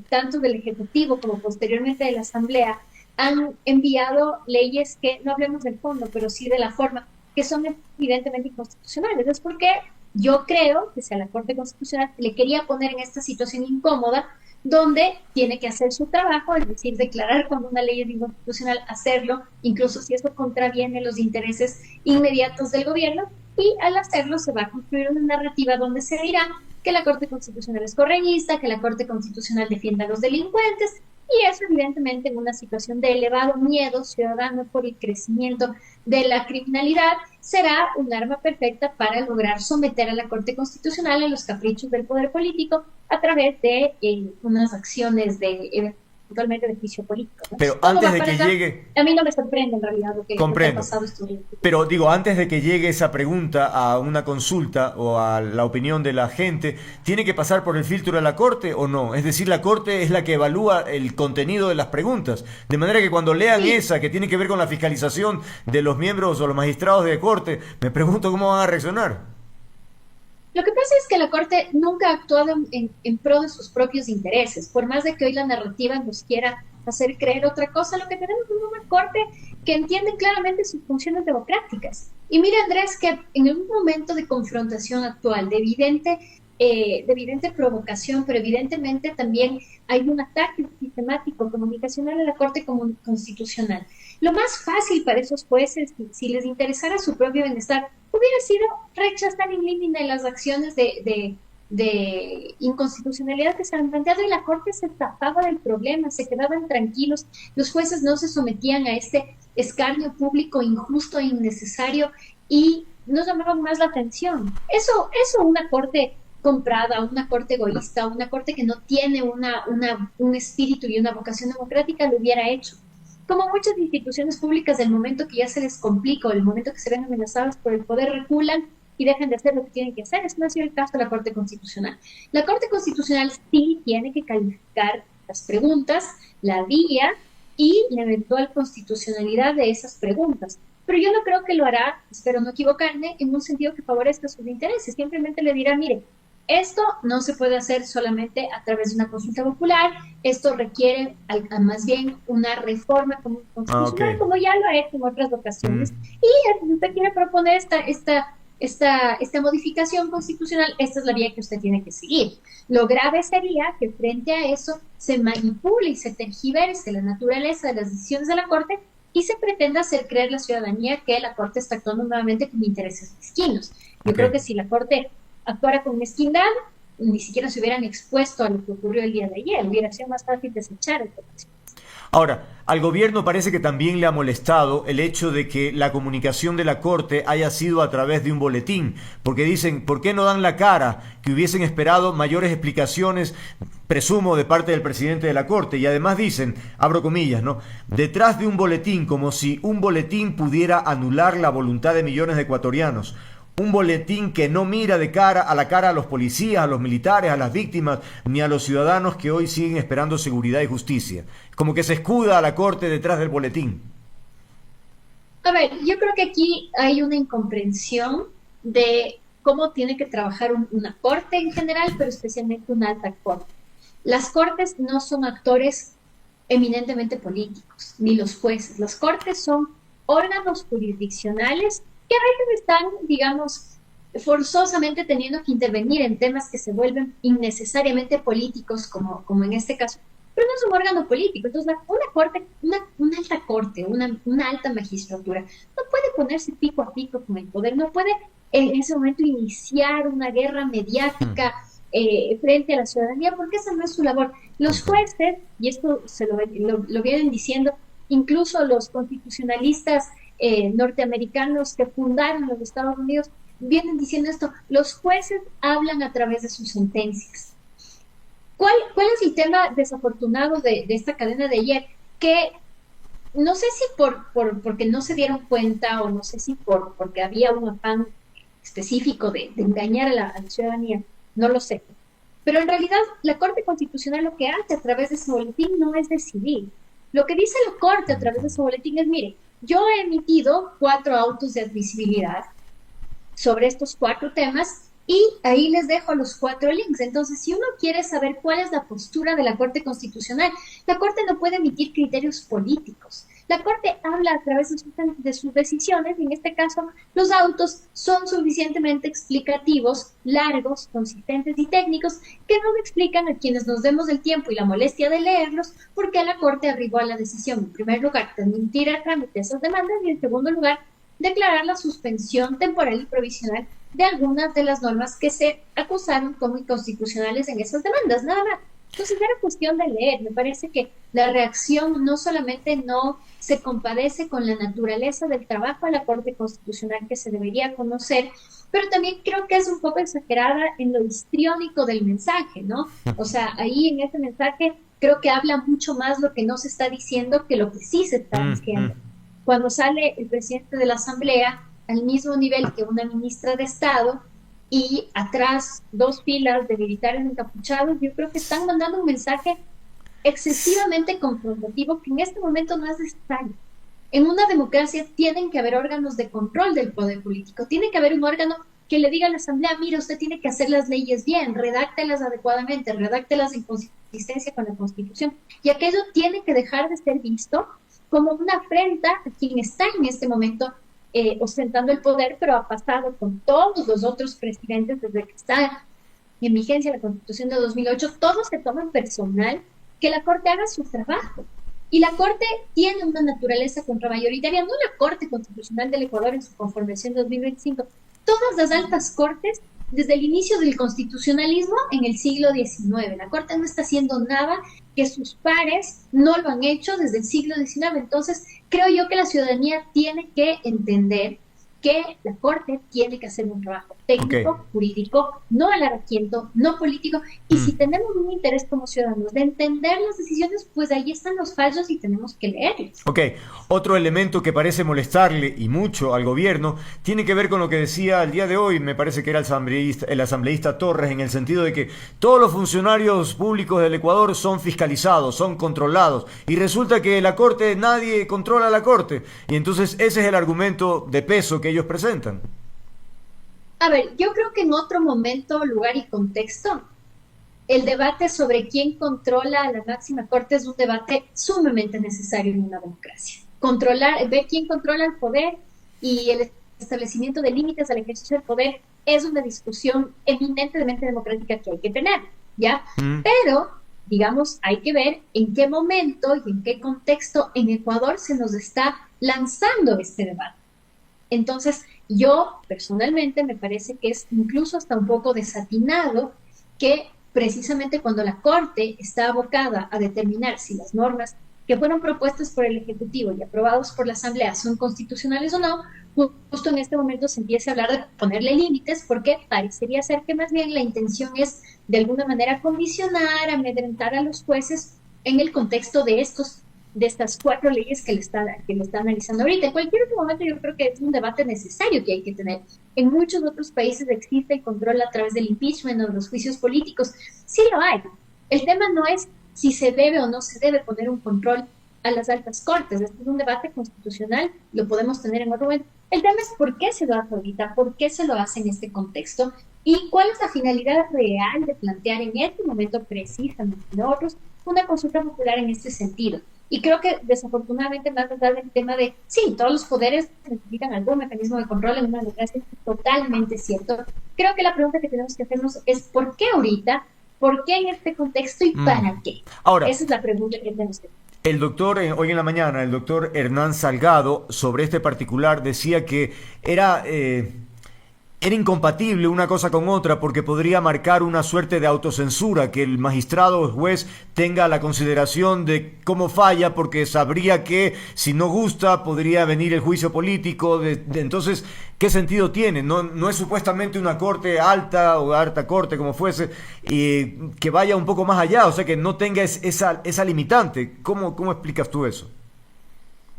tanto del Ejecutivo como posteriormente de la Asamblea, han enviado leyes que, no hablemos del fondo, pero sí de la forma, que son evidentemente inconstitucionales. Es porque yo creo que si a la Corte Constitucional le quería poner en esta situación incómoda, donde tiene que hacer su trabajo, es decir, declarar cuando una ley es inconstitucional, hacerlo, incluso si eso contraviene los intereses inmediatos del gobierno, y al hacerlo se va a construir una narrativa donde se dirá que la Corte Constitucional es correísta, que la Corte Constitucional defienda a los delincuentes, y eso evidentemente en una situación de elevado miedo ciudadano por el crecimiento de la criminalidad será un arma perfecta para lograr someter a la Corte Constitucional a los caprichos del poder político a través de unas acciones de eventualmente de juicio político, ¿no? Pero Todo antes va de para que allá. llegue... A mí no me sorprende en realidad lo que ha pasado estos días. Pero digo, antes de que llegue esa pregunta a una consulta o a la opinión de la gente, ¿tiene que pasar por el filtro de la Corte o no? Es decir, la Corte es la que evalúa el contenido de las preguntas. De manera que cuando lean esa, que tiene que ver con la fiscalización de los miembros o los magistrados de Corte, me pregunto cómo van a reaccionar. Lo que pasa es que la Corte nunca ha actuado en pro de sus propios intereses. Por más de que hoy la narrativa nos quiera hacer creer otra cosa, lo que tenemos es una Corte que entiende claramente sus funciones democráticas. Y mira, Andrés, que en un momento de confrontación actual, de evidente provocación, pero evidentemente también hay un ataque sistemático comunicacional a la Corte Constitucional. Lo más fácil para esos jueces, si les interesara su propio bienestar, hubiera sido rechazar in limine las acciones de inconstitucionalidad que se han planteado, y la Corte se tapaba del problema, se quedaban tranquilos, los jueces no se sometían a este escarnio público injusto e innecesario y no llamaban más la atención. Eso una Corte comprada, una Corte egoísta, una Corte que no tiene un espíritu y una vocación democrática lo hubiera hecho. Como muchas instituciones públicas, del momento que ya se les complica o el momento que se ven amenazadas por el poder, reculan y dejan de hacer lo que tienen que hacer. Eso no ha sido el caso de la Corte Constitucional. La Corte Constitucional sí tiene que calificar las preguntas, la vía y la eventual constitucionalidad de esas preguntas. Pero yo no creo que lo hará, espero no equivocarme, en un sentido que favorezca sus intereses. Simplemente le dirá, mire, esto no se puede hacer solamente a través de una consulta popular, esto requiere más bien una reforma constitucional, como ya lo ha hecho en otras ocasiones. Y si usted quiere proponer esta modificación constitucional, esta es la vía que usted tiene que seguir. Lo grave sería que frente a eso se manipule y se tergiverse la naturaleza de las decisiones de la Corte y se pretende hacer creer a la ciudadanía que la Corte está actuando nuevamente con intereses mezquinos. Yo Ok. creo que si la Corte actuara con mezquindad, ni siquiera se hubieran expuesto a lo que ocurrió el día de ayer, hubiera sido más fácil desechar el tema. Ahora, al gobierno parece que también le ha molestado el hecho de que la comunicación de la Corte haya sido a través de un boletín, porque dicen, ¿por qué no dan la cara? Que hubiesen esperado mayores explicaciones, presumo, de parte del presidente de la Corte. Y además dicen, abro comillas, ¿no? Detrás de un boletín, como si un boletín pudiera anular la voluntad de millones de ecuatorianos. Un boletín que no mira de cara a los policías, a los militares, a las víctimas, ni a los ciudadanos que hoy siguen esperando seguridad y justicia. Como que se escuda a la Corte detrás del boletín. A ver, yo creo que aquí hay una incomprensión de cómo tiene que trabajar una corte en general, pero especialmente una alta corte. Las cortes no son actores eminentemente políticos, ni los jueces. Las cortes son órganos jurisdiccionales que a veces están, digamos, forzosamente teniendo que intervenir en temas que se vuelven innecesariamente políticos, como en este caso, pero no es un órgano político. Entonces, una corte, una alta corte, una alta magistratura, no puede ponerse pico a pico con el poder, no puede en ese momento iniciar una guerra mediática frente a la ciudadanía, porque esa no es su labor. Los jueces, y esto se lo vienen diciendo incluso los constitucionalistas norteamericanos que fundaron los Estados Unidos, vienen diciendo esto: los jueces hablan a través de sus sentencias. ¿Cuál es el tema desafortunado de esta cadena de ayer? Que no sé si porque no se dieron cuenta, o no sé si porque había un afán específico de engañar a la ciudadanía, no lo sé. Pero en realidad la Corte Constitucional lo que hace a través de su boletín no es decidir. Lo que dice la Corte a través de su boletín es: mire, yo he emitido 4 autos de admisibilidad sobre estos 4 temas y ahí les dejo los 4 links. Entonces, si uno quiere saber cuál es la postura de la Corte Constitucional, la Corte no puede emitir criterios políticos. La Corte habla a través de sus decisiones, y en este caso los autos son suficientemente explicativos, largos, consistentes y técnicos, que nos explican a quienes nos demos el tiempo y la molestia de leerlos por qué la Corte arribó a la decisión, en primer lugar, de admitir a trámite esas demandas, y en segundo lugar, declarar la suspensión temporal y provisional de algunas de las normas que se acusaron como inconstitucionales en esas demandas, nada más. Entonces era cuestión de leer. Me parece que la reacción no solamente no se compadece con la naturaleza del trabajo de la Corte Constitucional que se debería conocer, pero también creo que es un poco exagerada en lo histriónico del mensaje, ¿no? O sea, ahí en ese mensaje creo que habla mucho más lo que no se está diciendo que lo que sí se está diciendo. Cuando sale el presidente de la Asamblea al mismo nivel que una ministra de Estado, y atrás 2 filas de militares encapuchados, yo creo que están mandando un mensaje excesivamente confrontativo que en este momento no es necesario. En una democracia tienen que haber órganos de control del poder político, tiene que haber un órgano que le diga a la Asamblea: mira, usted tiene que hacer las leyes bien, redáctelas adecuadamente, redáctelas en consistencia con la Constitución, y aquello tiene que dejar de ser visto como una afrenta a quien está en este momento ostentando el poder, pero ha pasado con todos los otros presidentes desde que está en vigencia la Constitución de 2008, todos se toman personal que la Corte haga su trabajo. Y la Corte tiene una naturaleza contramayoritaria, no la Corte Constitucional del Ecuador en su conformación de 2025, todas las altas cortes desde el inicio del constitucionalismo en el siglo XIX. La Corte no está haciendo nada que sus pares no lo han hecho desde el siglo XIX. Entonces, creo yo que la ciudadanía tiene que entender que la Corte tiene que hacer un trabajo técnico, jurídico, no alarquiento, no político, y si tenemos un interés como ciudadanos de entender las decisiones, pues ahí están los fallos y tenemos que leerlos. Ok, otro elemento que parece molestarle y mucho al gobierno tiene que ver con lo que decía el día de hoy, me parece que era el asambleísta Torres, en el sentido de que todos los funcionarios públicos del Ecuador son fiscalizados, son controlados, y resulta que la Corte, nadie controla a la Corte, y entonces ese es el argumento de peso que ellos presentan. A ver, yo creo que en otro momento, lugar y contexto, el debate sobre quién controla a la máxima corte es un debate sumamente necesario en una democracia. Ver quién controla el poder y el establecimiento de límites al ejercicio del poder es una discusión eminentemente democrática que hay que tener, ¿ya? Pero digamos, hay que ver en qué momento y en qué contexto en Ecuador se nos está lanzando este debate. Entonces, yo personalmente me parece que es incluso hasta un poco desatinado que precisamente cuando la Corte está abocada a determinar si las normas que fueron propuestas por el Ejecutivo y aprobados por la Asamblea son constitucionales o no, justo en este momento se empieza a hablar de ponerle límites, porque parecería ser que más bien la intención es de alguna manera condicionar, amedrentar a los jueces en el contexto de estas 4 leyes que le está analizando ahorita. En cualquier otro momento yo creo que es un debate necesario que hay que tener. En muchos otros países existe el control a través del impeachment o los juicios políticos. Sí lo hay. El tema no es si se debe o no se debe poner un control a las altas cortes. Este es un debate constitucional, lo podemos tener en otro momento. El tema es por qué se lo hace ahorita, por qué se lo hace en este contexto y cuál es la finalidad real de plantear en este momento precisamente nosotros una consulta popular en este sentido. Y creo que desafortunadamente más allá del tema de, sí, todos los poderes necesitan algún mecanismo de control en una democracia, es totalmente cierto. Creo que la pregunta que tenemos que hacernos es ¿por qué ahorita? ¿Por qué en este contexto y para qué? Ahora, esa es la pregunta que tenemos que hacer. El doctor, hoy en la mañana, el doctor Hernán Salgado, sobre este particular, decía que era incompatible una cosa con otra porque podría marcar una suerte de autocensura, que el magistrado o juez tenga la consideración de cómo falla porque sabría que si no gusta podría venir el juicio político. Entonces, ¿qué sentido tiene? No es supuestamente una corte alta o alta corte, como fuese, que vaya un poco más allá, o sea, que no tenga esa limitante. ¿Cómo explicas tú eso?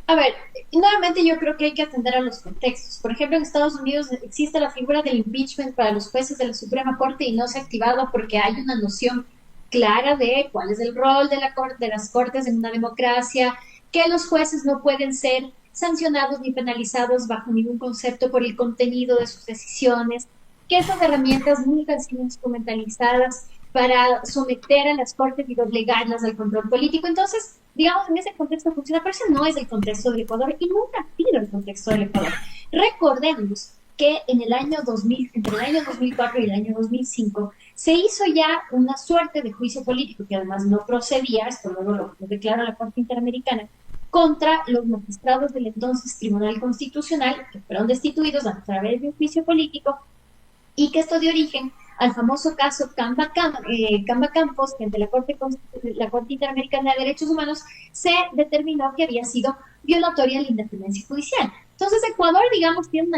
A ver, nuevamente yo creo que hay que atender a los contextos. Por ejemplo, en Estados Unidos existe la figura del impeachment para los jueces de la Suprema Corte y no se ha activado porque hay una noción clara de cuál es el rol de las cortes en una democracia, que los jueces no pueden ser sancionados ni penalizados bajo ningún concepto por el contenido de sus decisiones, que esas herramientas nunca han sido instrumentalizadas para someter a las cortes y doblegarlas al control político. Entonces, digamos, en ese contexto funciona, pero ese no es el contexto del Ecuador y nunca ha sido el contexto del Ecuador. Recordemos que en el año 2000, entre el año 2004 y el año 2005, se hizo ya una suerte de juicio político que además no procedía, esto luego lo declara la Corte Interamericana, contra los magistrados del entonces Tribunal Constitucional, que fueron destituidos a través de un juicio político, y que esto dio origen al famoso caso Camba Campos, que ante la Corte Interamericana de Derechos Humanos se determinó que había sido violatoria de la independencia judicial. Entonces Ecuador, digamos, tiene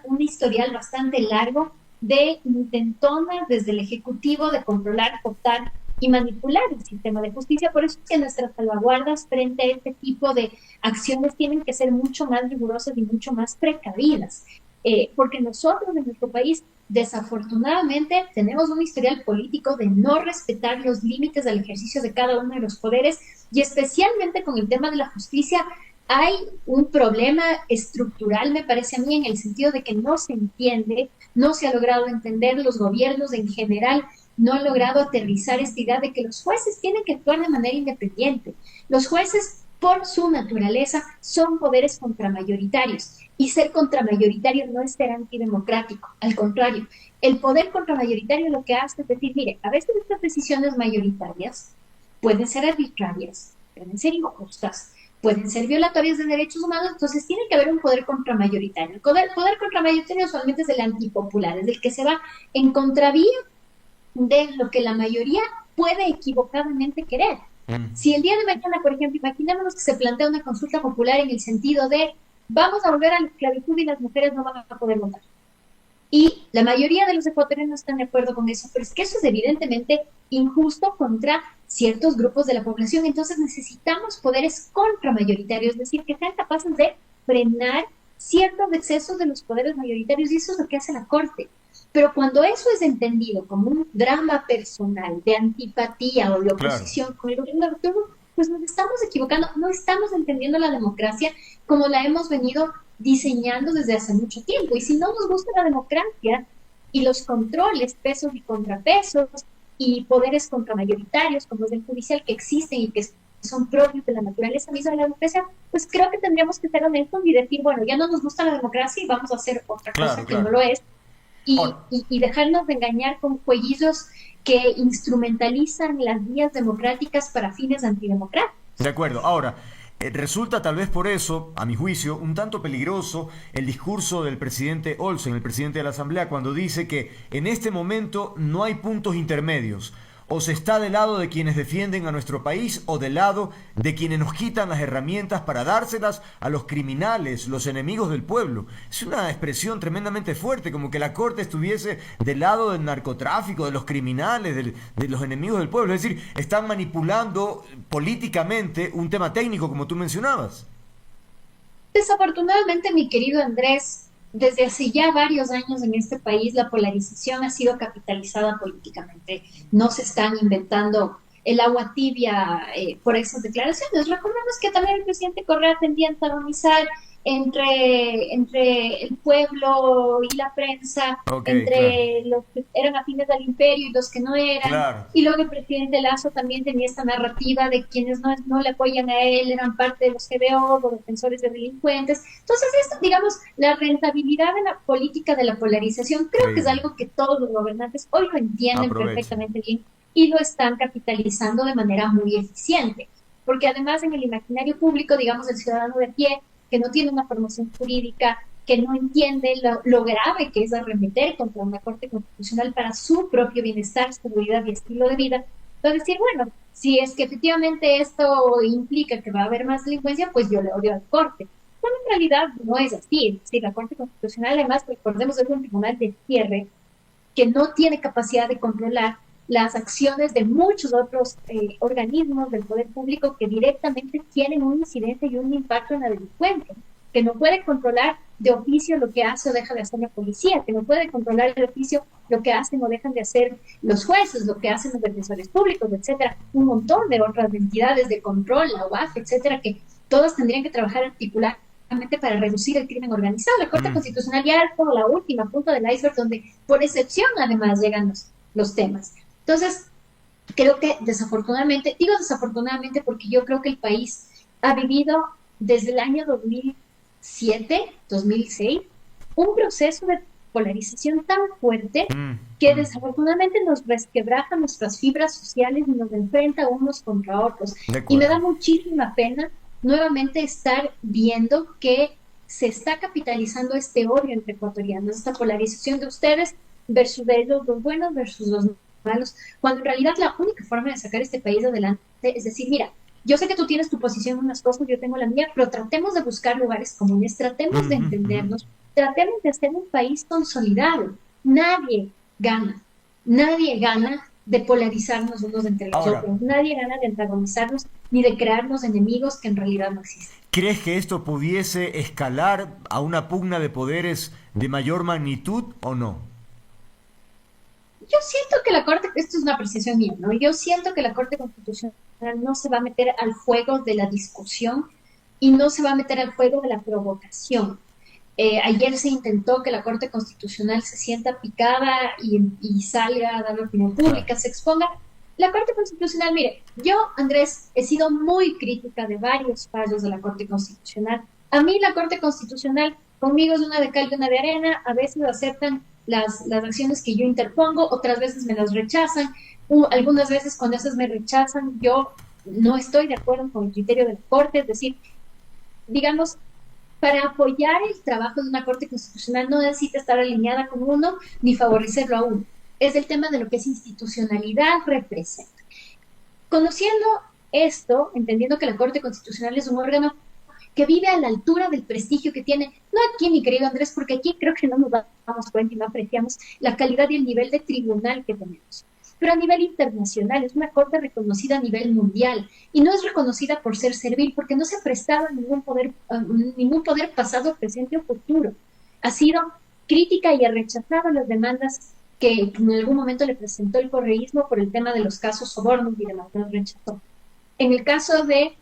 un historial bastante largo de intentonas desde el Ejecutivo de controlar, cooptar y manipular el sistema de justicia. Por eso es que nuestras salvaguardas frente a este tipo de acciones tienen que ser mucho más rigurosas y mucho más precavidas. Porque nosotros en nuestro país desafortunadamente tenemos un historial político de no respetar los límites del ejercicio de cada uno de los poderes y especialmente con el tema de la justicia hay un problema estructural, me parece a mí, en el sentido de que no se entiende, no se ha logrado entender, los gobiernos en general no han logrado aterrizar esta idea de que los jueces tienen que actuar de manera independiente. Los jueces, por su naturaleza, son poderes contramayoritarios. Y ser contramayoritario no es ser antidemocrático, al contrario, el poder contramayoritario lo que hace es decir, mire, a veces estas decisiones mayoritarias pueden ser arbitrarias, pueden ser injustas, pueden ser violatorias de derechos humanos, entonces tiene que haber un poder contramayoritario. El poder contramayoritario usualmente es el antipopular, es el que se va en contravía de lo que la mayoría puede equivocadamente querer. Si el día de mañana, por ejemplo, imaginémonos que se plantea una consulta popular en el sentido de vamos a volver a la esclavitud y las mujeres no van a poder votar. Y la mayoría de los ecuatorianos no están de acuerdo con eso, pero es que eso es evidentemente injusto contra ciertos grupos de la población. Entonces necesitamos poderes contramayoritarios, es decir, que sean capaces de frenar ciertos excesos de los poderes mayoritarios, y eso es lo que hace la Corte. Pero cuando eso es entendido como un drama personal de antipatía o de oposición con el gobierno de turno, pues nos estamos equivocando, no estamos entendiendo la democracia como la hemos venido diseñando desde hace mucho tiempo. Y si no nos gusta la democracia y los controles, pesos y contrapesos y poderes contramayoritarios como es el judicial que existen y que son propios de la naturaleza misma de la democracia, pues creo que tendríamos que ser honestos y decir, bueno, ya no nos gusta la democracia y vamos a hacer otra cosa que no lo es. Ahora, y dejarnos de engañar con jueguillos que instrumentalizan las vías democráticas para fines antidemocráticos. de acuerdo. Ahora, resulta tal vez por eso, a mi juicio, un tanto peligroso el discurso del presidente Olsen, el presidente de la Asamblea, cuando dice que en este momento no hay puntos intermedios. O se está del lado de quienes defienden a nuestro país o del lado de quienes nos quitan las herramientas para dárselas a los criminales, los enemigos del pueblo. Es una expresión tremendamente fuerte, como que la Corte estuviese del lado del narcotráfico, de los criminales, de los enemigos del pueblo. Es decir, están manipulando políticamente un tema técnico, como tú mencionabas. Desafortunadamente, mi querido Andrés, desde hace ya varios años en este país la polarización ha sido capitalizada políticamente. No se están inventando el agua tibia por esas declaraciones. Recordemos que también el presidente Correa tendía a antagonizar entre el pueblo y la prensa, Ok, claro. entre los que eran afines al imperio y los que no eran. Claro. Y luego el presidente Lazo también tenía esta narrativa de quienes no le apoyan a él eran parte de los GBO o defensores de delincuentes. Entonces, esto, digamos, la rentabilidad de la política de la polarización, creo que es Increíble. algo que todos los gobernantes hoy lo entienden Aprovechen. perfectamente bien y lo están capitalizando de manera muy eficiente. Porque además en el imaginario público, digamos, el ciudadano de pie, que no tiene una formación jurídica, que no entiende lo grave que es arremeter contra una Corte Constitucional para su propio bienestar, seguridad y estilo de vida. Entonces decir, bueno, si es que efectivamente esto implica que va a haber más delincuencia, pues yo le odio a la Corte. Bueno, en realidad no es así. Es decir, la Corte Constitucional, además, recordemos, es un tribunal de cierre que no tiene capacidad de controlar las acciones de muchos otros organismos del poder público que directamente tienen un incidente y un impacto en la delincuencia, que no puede controlar de oficio lo que hace o deja de hacer la policía, que no puede controlar de oficio lo que hacen o dejan de hacer los jueces, lo que hacen los defensores públicos, etcétera, un montón de otras entidades de control, la UAF, etcétera, que todas tendrían que trabajar articuladamente para reducir el crimen organizado. La Corte Constitucional ya es como la última punta del iceberg donde por excepción además llegan los temas. Entonces, creo que desafortunadamente, digo desafortunadamente porque yo creo que el país ha vivido desde el año 2007, 2006, un proceso de polarización tan fuerte que desafortunadamente nos resquebraja nuestras fibras sociales y nos enfrenta unos contra otros. Y me da muchísima pena nuevamente estar viendo que se está capitalizando este odio entre ecuatorianos, esta polarización de ustedes versus de ellos, los buenos versus los malos, cuando en realidad la única forma de sacar este país adelante es decir, mira, yo sé que tú tienes tu posición en unas cosas, yo tengo la mía, pero tratemos de buscar lugares comunes, tratemos de entendernos, tratemos de hacer un país consolidado. Nadie gana de polarizarnos unos entre los otros, nadie gana de antagonizarnos ni de crearnos enemigos que en realidad no existen. ¿Crees que esto pudiese escalar a una pugna de poderes de mayor magnitud o no? Yo siento que la Corte, esto es una apreciación mía, ¿no? Yo siento que la Corte Constitucional no se va a meter al juego de la discusión y no se va a meter al juego de la provocación. Ayer se intentó que la Corte Constitucional se sienta picada y salga a dar la opinión pública, se exponga. La Corte Constitucional, mire, yo, Andrés, he sido muy crítica de varios fallos de la Corte Constitucional. A mí la Corte Constitucional, conmigo es una de cal y una de arena, a veces aceptan las acciones que yo interpongo, otras veces me las rechazan, algunas veces cuando esas me rechazan yo no estoy de acuerdo con el criterio de la Corte, es decir, digamos, para apoyar el trabajo de una Corte Constitucional no necesita estar alineada con uno ni favorecerlo a uno, es el tema de lo que es institucionalidad representa. Conociendo esto, entendiendo que la Corte Constitucional es un órgano que vive a la altura del prestigio que tiene, no aquí, mi querido Andrés, porque aquí creo que no nos damos cuenta y no apreciamos la calidad y el nivel de tribunal que tenemos. Pero a nivel internacional, es una corte reconocida a nivel mundial, y no es reconocida por ser servil, porque no se ha prestado ningún poder pasado, presente o futuro. Ha sido crítica y ha rechazado las demandas que en algún momento le presentó el correísmo por el tema de los casos sobornos y demás, los rechazó. En el caso de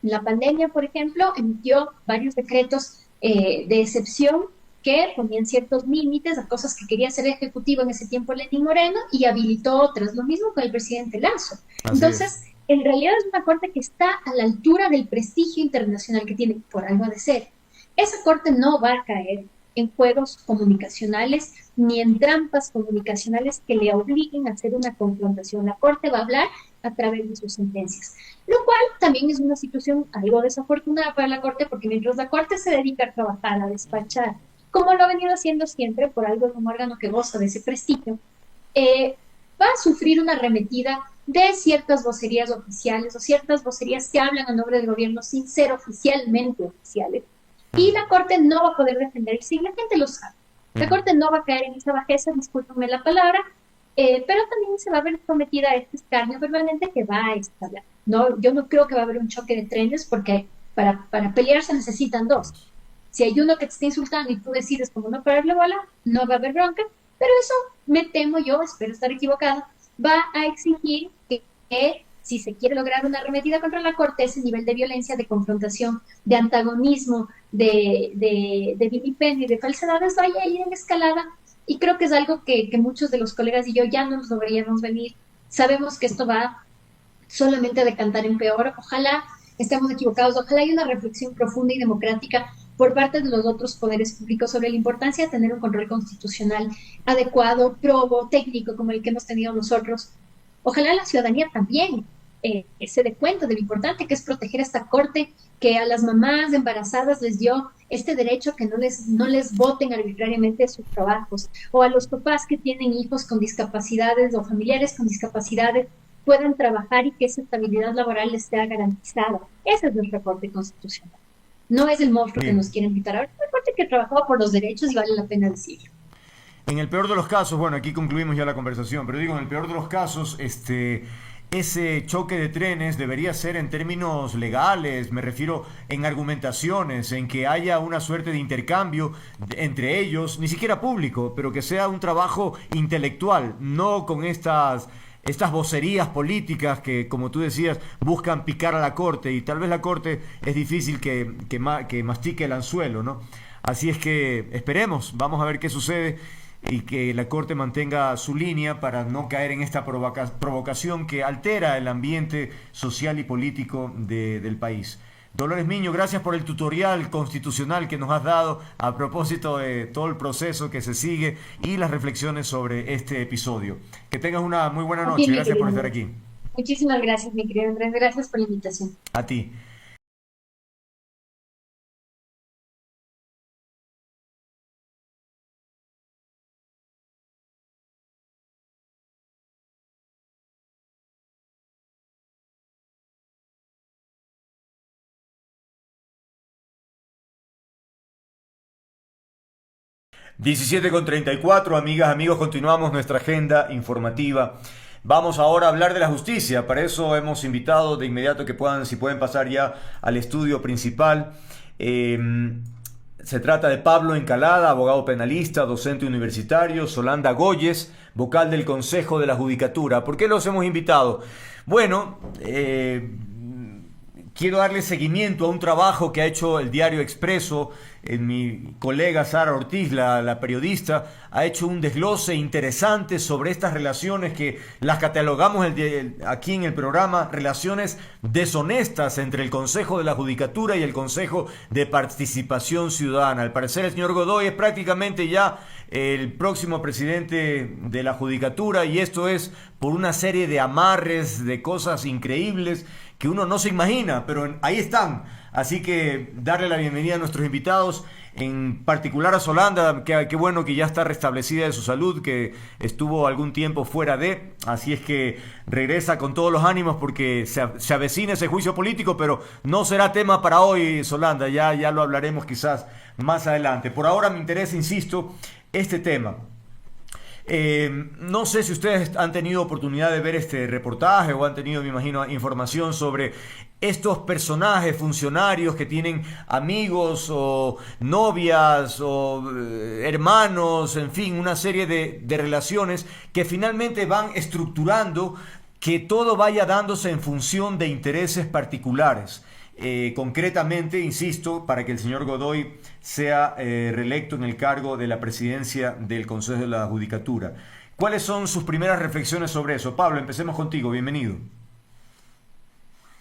la pandemia, por ejemplo, emitió varios decretos de excepción que ponían ciertos límites a cosas que quería hacer el Ejecutivo en ese tiempo Lenín Moreno y habilitó otras. Lo mismo con el presidente Lazo. Entonces, en realidad es una corte que está a la altura del prestigio internacional que tiene, por algo de ser. Esa corte no va a caer en juegos comunicacionales ni en trampas comunicacionales que le obliguen a hacer una confrontación. La Corte va a hablar a través de sus sentencias, lo cual también es una situación algo desafortunada para la Corte, porque mientras la Corte se dedica a trabajar, a despachar, como lo ha venido haciendo siempre, por algo es un órgano que goza de ese prestigio, va a sufrir una arremetida de ciertas vocerías oficiales o ciertas vocerías que hablan a nombre del gobierno sin ser oficialmente oficiales. Y la Corte no va a poder defenderse, y la gente lo sabe. La Corte no va a caer en esa bajeza, discúlpenme la palabra, pero también se va a ver sometida a este escarnio permanente que va a estallar. No, yo no creo que va a haber un choque de trenes, porque para pelear se necesitan dos. Si hay uno que te está insultando y tú decides como no pararle bola, no va a haber bronca, pero eso me temo yo, espero estar equivocada, va a exigir que si se quiere lograr una arremetida contra la Corte, ese nivel de violencia, de confrontación, de antagonismo, de vilipendio y de falsedades vaya a ir en escalada. Y creo que es algo que muchos de los colegas y yo ya no nos lo veíamos venir. Sabemos que esto va solamente a decantar en peor. Ojalá estemos equivocados, ojalá haya una reflexión profunda y democrática por parte de los otros poderes públicos sobre la importancia de tener un control constitucional adecuado, probo, técnico, como el que hemos tenido nosotros. Ojalá la ciudadanía también se dé cuenta de lo importante que es proteger a esta Corte, que a las mamás embarazadas les dio este derecho que no les voten arbitrariamente sus trabajos, o a los papás que tienen hijos con discapacidades o familiares con discapacidades puedan trabajar y que esa estabilidad laboral les sea garantizada. Ese es nuestra Corte constitucional. No es el monstruo que nos quieren invitar ahora, es una Corte que trabajaba por los derechos y vale la pena decirlo. En el peor de los casos, bueno, aquí concluimos ya la conversación, pero digo, en el peor de los casos, ese choque de trenes debería ser en términos legales, me refiero en argumentaciones, en que haya una suerte de intercambio entre ellos, ni siquiera público, pero que sea un trabajo intelectual, no con estas vocerías políticas que, como tú decías, buscan picar a la Corte, y tal vez la Corte es difícil que mastique el anzuelo, ¿no? Así es que esperemos, vamos a ver qué sucede y que la Corte mantenga su línea para no caer en esta provocación que altera el ambiente social y político del país. Dolores Miño, gracias por el tutorial constitucional que nos has dado a propósito de todo el proceso que se sigue y las reflexiones sobre este episodio. Que tengas una muy buena noche. Gracias por estar aquí. Muchísimas gracias, mi querido Andrés. Gracias por la invitación. A ti. (17:34), amigas, amigos, continuamos nuestra agenda informativa. Vamos ahora a hablar de la justicia. Para eso hemos invitado de inmediato si pueden pasar ya al estudio principal. Se trata de Pablo Encalada, abogado penalista, docente universitario; Solanda Goyes, vocal del Consejo de la Judicatura. ¿Por qué los hemos invitado? Bueno, quiero darle seguimiento a un trabajo que ha hecho el diario Expreso. Mi colega Sara Ortiz, la periodista, ha hecho un desglose interesante sobre estas relaciones que las catalogamos aquí en el programa, relaciones deshonestas entre el Consejo de la Judicatura y el Consejo de Participación Ciudadana. Al parecer el señor Godoy es prácticamente ya el próximo presidente de la Judicatura, y esto es por una serie de amarres, de cosas increíbles que uno no se imagina, pero ahí están. Así que darle la bienvenida a nuestros invitados, en particular a Solanda, que bueno que ya está restablecida de su salud, que estuvo algún tiempo fuera así es que regresa con todos los ánimos porque se avecina ese juicio político, pero no será tema para hoy, Solanda, ya lo hablaremos quizás más adelante. Por ahora me interesa, insisto, este tema. No sé si ustedes han tenido oportunidad de ver este reportaje o han tenido, me imagino, información sobre estos personajes, funcionarios que tienen amigos o novias o hermanos, en fin, una serie de relaciones que finalmente van estructurando que todo vaya dándose en función de intereses particulares. Concretamente, insisto, para que el señor Godoy sea reelecto en el cargo de la presidencia del Consejo de la Judicatura. ¿Cuáles son sus primeras reflexiones sobre eso? Pablo, empecemos contigo, bienvenido.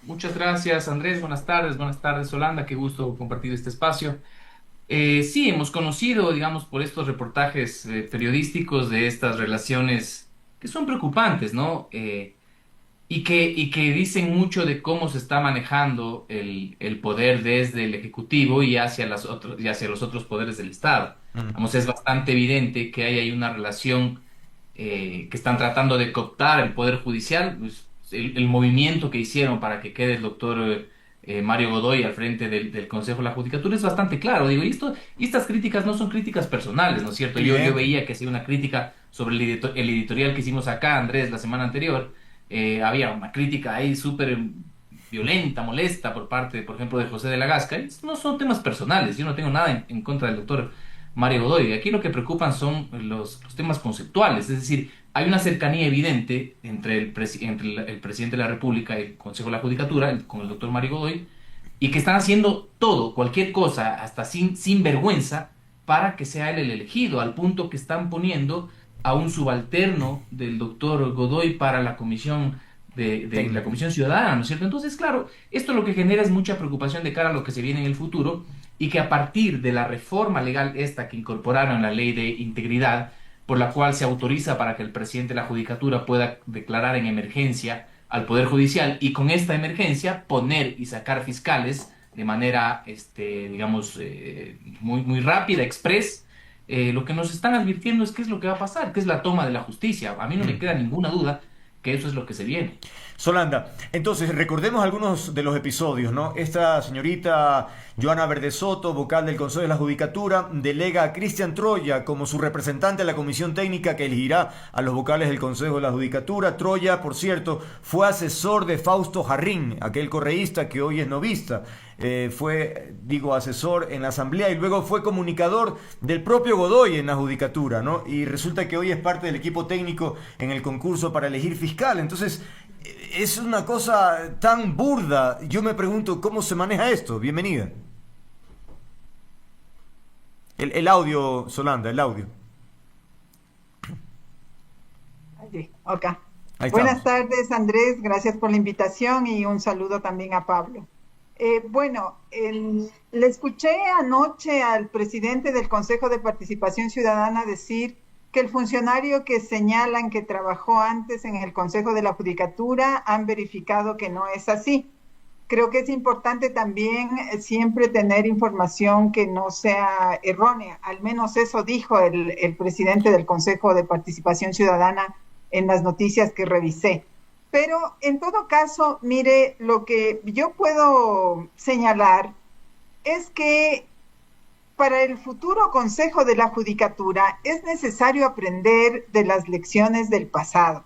Muchas gracias, Andrés. Buenas tardes, Holanda, qué gusto compartir este espacio. Sí, hemos conocido, digamos, por estos reportajes periodísticos de estas relaciones que son preocupantes, ¿no? Y que dicen mucho de cómo se está manejando el poder desde el Ejecutivo y hacia los otros poderes del Estado. Mm. Vamos, es bastante evidente que hay ahí una relación que están tratando de cooptar el Poder Judicial. Pues, el movimiento que hicieron para que quede el doctor Mario Godoy al frente del Consejo de la Judicatura es bastante claro. Digo, y estas críticas no son críticas personales, ¿no es cierto? Yo Evidente. veía que hacía una crítica sobre el editorial que hicimos acá, Andrés, la semana anterior. Había una crítica ahí súper violenta, molesta por parte, por ejemplo, de José de la Gasca. Y no son temas personales, yo no tengo nada en contra del doctor Mario Godoy. Aquí lo que preocupan son los temas conceptuales, es decir, hay una cercanía evidente entre el presidente de la República y el Consejo de la Judicatura, con el doctor Mario Godoy, y que están haciendo todo, cualquier cosa, hasta sin vergüenza, para que sea él el elegido, al punto que están poniendo a un subalterno del doctor Godoy para la comisión de la Técnico. Comisión Ciudadana, ¿no es cierto? Entonces, claro, esto lo que genera es mucha preocupación de cara a lo que se viene en el futuro y que a partir de la reforma legal esta que incorporaron en la ley de integridad, por la cual se autoriza para que el presidente de la Judicatura pueda declarar en emergencia al Poder Judicial y con esta emergencia poner y sacar fiscales de manera, digamos, muy rápida, express. Lo que nos están advirtiendo es qué es lo que va a pasar, qué es la toma de la justicia. A mí no me queda ninguna duda que eso es lo que se viene. Solanda, entonces recordemos algunos de los episodios, ¿no? Esta señorita Joana Verde Soto, vocal del Consejo de la Judicatura, delega a Cristian Troya como su representante a la comisión técnica que elegirá a los vocales del Consejo de la Judicatura. Troya, por cierto, fue asesor de Fausto Jarrín, aquel correísta que hoy es novista. Fue, digo, asesor en la asamblea y luego fue comunicador del propio Godoy en la judicatura, ¿no? Y resulta que hoy es parte del equipo técnico en el concurso para elegir fiscal. Entonces, es una cosa tan burda. Yo me pregunto cómo se maneja esto. Bienvenida. El audio, Solanda, el audio. Allí, ok. Ahí Buenas estamos. tardes, Andrés. Gracias por la invitación y un saludo también a Pablo. Le escuché anoche al presidente del Consejo de Participación Ciudadana decir que el funcionario que señalan que trabajó antes en el Consejo de la Judicatura han verificado que no es así. Creo que es importante también siempre tener información que no sea errónea. Al menos eso dijo el presidente del Consejo de Participación Ciudadana en las noticias que revisé. Pero en todo caso, mire, lo que yo puedo señalar es que para el futuro Consejo de la Judicatura es necesario aprender de las lecciones del pasado.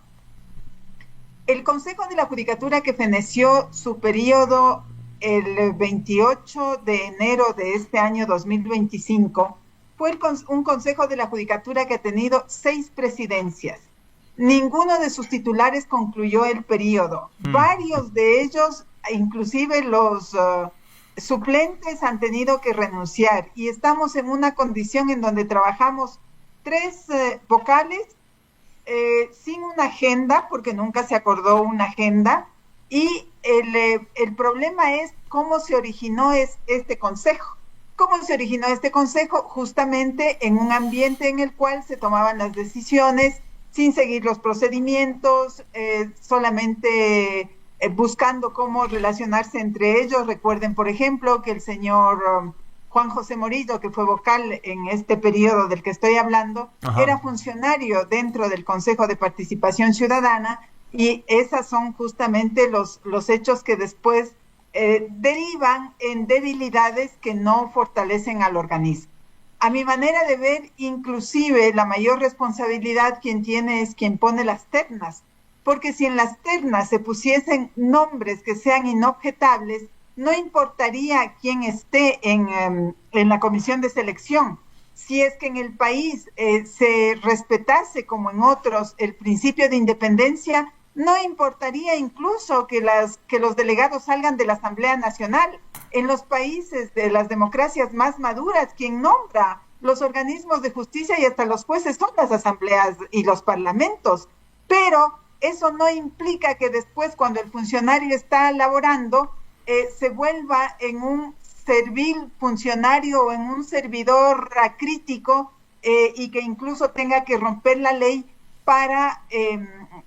El Consejo de la Judicatura, que feneció su periodo el 28 de enero de este año 2025, fue un Consejo de la Judicatura que ha tenido 6 presidencias. Ninguno de sus titulares concluyó el periodo. Varios de ellos, inclusive los suplentes, han tenido que renunciar. Y estamos en una condición en donde trabajamos 3 vocales sin una agenda, porque nunca se acordó una agenda. Y el problema es cómo se originó este consejo. ¿Cómo se originó este consejo? Justamente en un ambiente en el cual se tomaban las decisiones sin seguir los procedimientos, solamente buscando cómo relacionarse entre ellos. Recuerden, por ejemplo, que el señor Juan José Morillo, que fue vocal en este periodo del que estoy hablando, Ajá. era funcionario dentro del Consejo de Participación Ciudadana, y esas son justamente los hechos que después derivan en debilidades que no fortalecen al organismo. A mi manera de ver, inclusive la mayor responsabilidad quien tiene es quien pone las ternas, porque si en las ternas se pusiesen nombres que sean inobjetables, no importaría quién esté en la comisión de selección. Si es que en el país se respetase, como en otros, el principio de independencia, no importaría incluso que los delegados salgan de la Asamblea Nacional. En los países de las democracias más maduras, quien nombra los organismos de justicia y hasta los jueces son las asambleas y los parlamentos. Pero eso no implica que después, cuando el funcionario está laborando, se vuelva en un servil funcionario o en un servidor acrítico y que incluso tenga que romper la ley para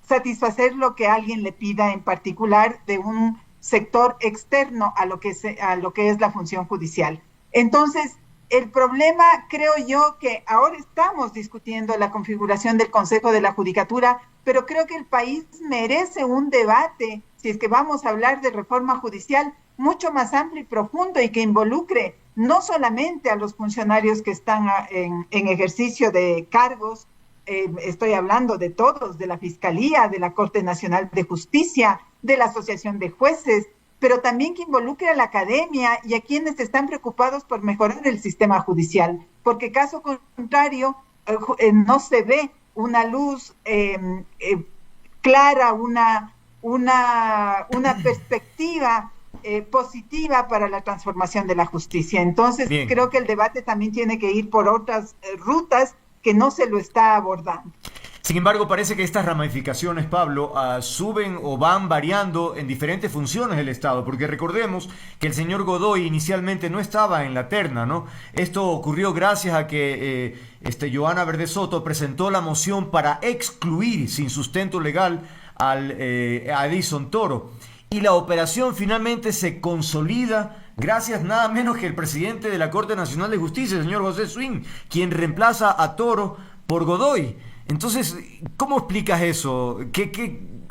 satisfacer lo que alguien le pida, en particular de un sector externo a lo que es la función judicial. Entonces, el problema, creo yo, que ahora estamos discutiendo la configuración del Consejo de la Judicatura, pero creo que el país merece un debate, si es que vamos a hablar de reforma judicial, mucho más amplio y profundo y que involucre no solamente a los funcionarios que están en ejercicio de cargos, estoy hablando de todos, de la Fiscalía, de la Corte Nacional de Justicia, de la Asociación de Jueces, pero también que involucre a la academia y a quienes están preocupados por mejorar el sistema judicial, porque caso contrario no se ve una luz clara, una perspectiva positiva para la transformación de la justicia. Entonces, bien, creo que el debate también tiene que ir por otras rutas que no se lo está abordando. Sin embargo, parece que estas ramificaciones, Pablo, suben o van variando en diferentes funciones del Estado, porque recordemos que el señor Godoy inicialmente no estaba en la terna, ¿no? Esto ocurrió gracias a que Johanna Verde Soto presentó la moción para excluir sin sustento legal a Edison Toro. Y la operación finalmente se consolida gracias nada menos que el presidente de la Corte Nacional de Justicia, el señor José Swing, quien reemplaza a Toro por Godoy. Entonces, ¿cómo explicas eso?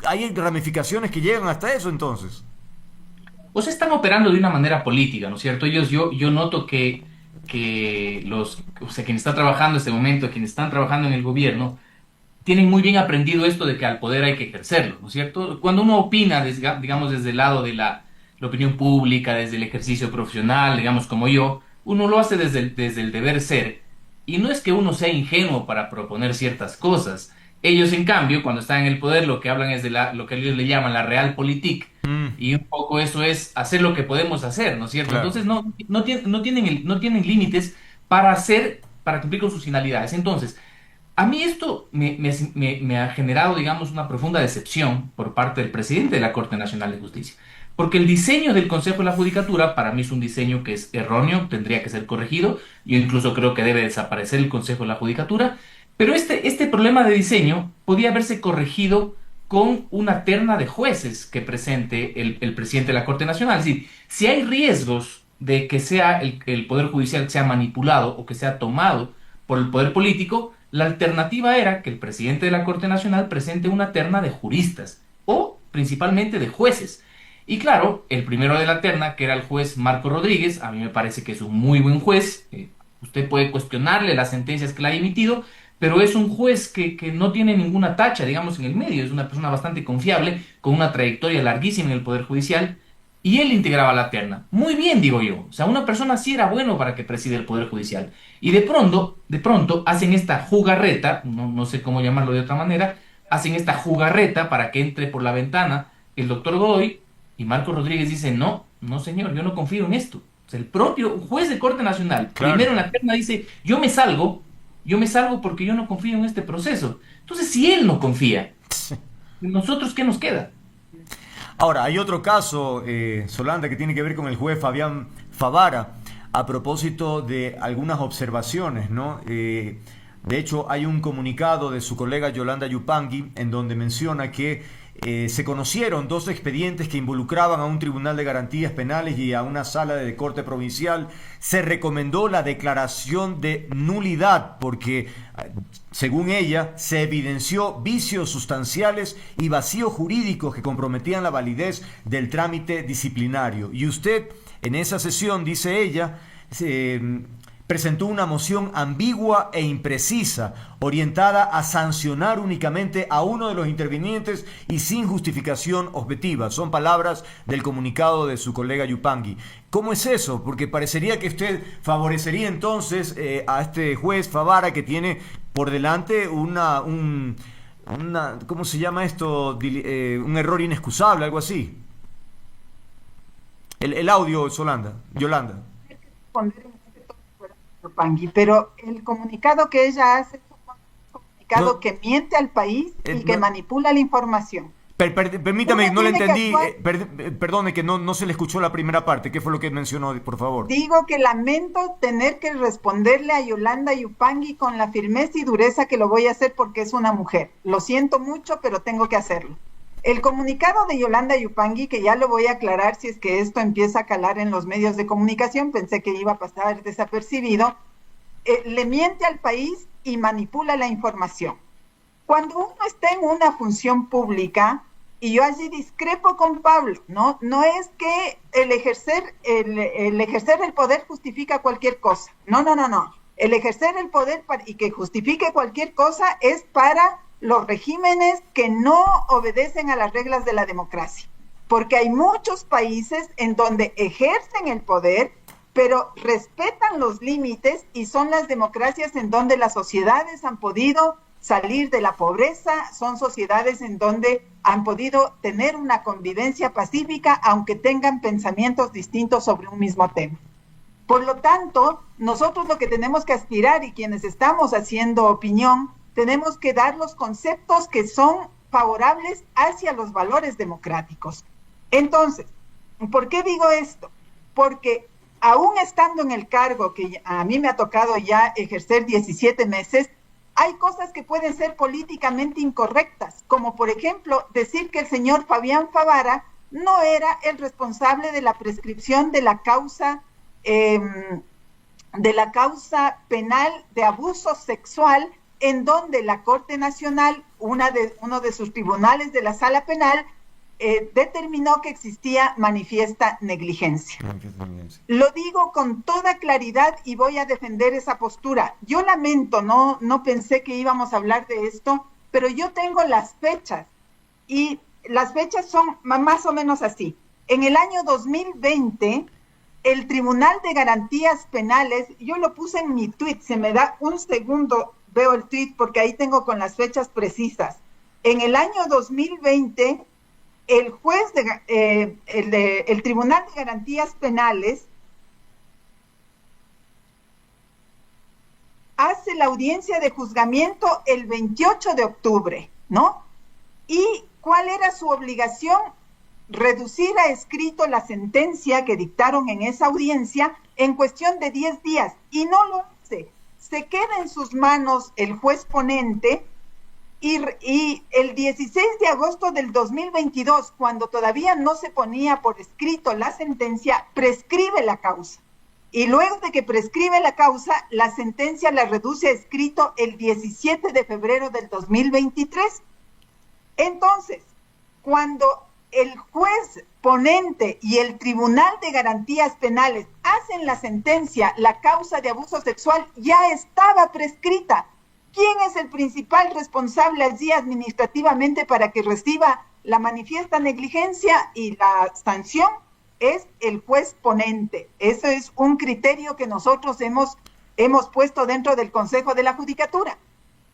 ¿Hay ramificaciones que llegan hasta eso entonces? Pues están operando de una manera política, ¿no es cierto? Yo noto que quienes están trabajando en este momento, quienes están trabajando en el gobierno, tienen muy bien aprendido esto de que al poder hay que ejercerlo, ¿no es cierto? Cuando uno opina, digamos, desde el lado de la opinión pública, desde el ejercicio profesional, digamos, como yo, uno lo hace desde el deber ser. Y no es que uno sea ingenuo para proponer ciertas cosas. Ellos, en cambio, cuando están en el poder, lo que hablan es de lo que ellos le llaman la realpolitik. Y un poco eso es hacer lo que podemos hacer, ¿no es cierto? Claro. Entonces no tienen límites para cumplir con sus finalidades. Entonces, a mí esto me ha generado, digamos, una profunda decepción por parte del presidente de la Corte Nacional de Justicia. Porque el diseño del Consejo de la Judicatura para mí es un diseño que es erróneo, tendría que ser corregido. Yo incluso creo que debe desaparecer el Consejo de la Judicatura. Pero este problema de diseño podía haberse corregido con una terna de jueces que presente el presidente de la Corte Nacional. Es decir, si hay riesgos de que sea el Poder Judicial sea manipulado o que sea tomado por el poder político, la alternativa era que el presidente de la Corte Nacional presente una terna de juristas o principalmente de jueces. Y claro, el primero de la terna, que era el juez Marco Rodríguez, a mí me parece que es un muy buen juez. Usted puede cuestionarle las sentencias que le ha emitido, pero es un juez que no tiene ninguna tacha, digamos, en el medio. Es una persona bastante confiable, con una trayectoria larguísima en el Poder Judicial, y él integraba la terna. Muy bien, digo yo. O sea, una persona sí era bueno para que preside el Poder Judicial. Y de pronto hacen esta jugarreta, no sé cómo llamarlo de otra manera, hacen esta jugarreta para que entre por la ventana el doctor Godoy. Y Marco Rodríguez dice, no señor, yo no confío en esto. O sea, el propio juez de Corte Nacional, claro, primero en la terna dice, yo me salgo porque yo no confío en este proceso. Entonces, si él no confía, ¿nosotros qué nos queda? Ahora, hay otro caso, Solanda, que tiene que ver con el juez Fabián Favara, a propósito de algunas observaciones, ¿no? De hecho, hay un comunicado de su colega Yolanda Yupangui en donde menciona que se conocieron 2 expedientes que involucraban a un tribunal de garantías penales y a una sala de corte provincial. Se recomendó la declaración de nulidad porque, según ella, se evidenció vicios sustanciales y vacíos jurídicos que comprometían la validez del trámite disciplinario. Y usted, en esa sesión, dice ella, presentó una moción ambigua e imprecisa, orientada a sancionar únicamente a uno de los intervinientes y sin justificación objetiva. Son palabras del comunicado de su colega Yupangui. ¿Cómo es eso? Porque parecería que usted favorecería entonces a este juez Favara, que tiene por delante ¿cómo se llama esto? Un error inexcusable, algo así. El audio, Yolanda. Pero el comunicado que ella hace es un comunicado que miente al país y que manipula la información. Permítame, Uno no le tiene que entendí, actuar. perdone que no se le escuchó la primera parte. ¿Qué fue lo que mencionó, por favor? Digo que lamento tener que responderle a Yolanda Yupangui con la firmeza y dureza que lo voy a hacer porque es una mujer. Lo siento mucho, pero tengo que hacerlo. El comunicado de Yolanda Yupangui, que ya lo voy a aclarar si es que esto empieza a calar en los medios de comunicación, pensé que iba a pasar desapercibido, le miente al país y manipula la información. Cuando uno está en una función pública, y yo allí discrepo con Pablo, no es que el ejercer el poder justifica cualquier cosa. No. El ejercer el poder y que justifique cualquier cosa es para los regímenes que no obedecen a las reglas de la democracia. Porque hay muchos países en donde ejercen el poder, pero respetan los límites y son las democracias en donde las sociedades han podido salir de la pobreza, son sociedades en donde han podido tener una convivencia pacífica, aunque tengan pensamientos distintos sobre un mismo tema. Por lo tanto, nosotros lo que tenemos que aspirar y quienes estamos haciendo opinión, tenemos que dar los conceptos que son favorables hacia los valores democráticos. Entonces, ¿por qué digo esto? Porque aún estando en el cargo que a mí me ha tocado ya ejercer 17 meses, hay cosas que pueden ser políticamente incorrectas, como por ejemplo decir que el señor Fabián Favara no era el responsable de la prescripción de la causa penal de abuso sexual, en donde la Corte Nacional, uno de sus tribunales de la Sala Penal, determinó que existía manifiesta negligencia. Lo digo con toda claridad y voy a defender esa postura. Yo lamento, no pensé que íbamos a hablar de esto, pero yo tengo las fechas y las fechas son más o menos así. En el año 2020, el Tribunal de Garantías Penales, yo lo puse en mi tweet, se me da un segundo, veo el tweet porque ahí tengo con las fechas precisas. En el año 2020, el Tribunal de Garantías Penales hace la audiencia de juzgamiento el 28 de octubre, ¿no? ¿Y cuál era su obligación? Reducir a escrito la sentencia que dictaron en esa audiencia en cuestión de 10 días, y no lo hace. Se queda en sus manos el juez ponente. Y el 16 de agosto del 2022, cuando todavía no se ponía por escrito la sentencia, prescribe la causa. Y luego de que prescribe la causa, la sentencia la reduce a escrito el 17 de febrero del 2023. Entonces, cuando el juez ponente y el Tribunal de Garantías Penales hacen la sentencia, la causa de abuso sexual ya estaba prescrita. ¿Quién es el principal responsable allí administrativamente para que reciba la manifiesta negligencia y la sanción? Es el juez ponente. Eso es un criterio que nosotros hemos puesto dentro del Consejo de la Judicatura.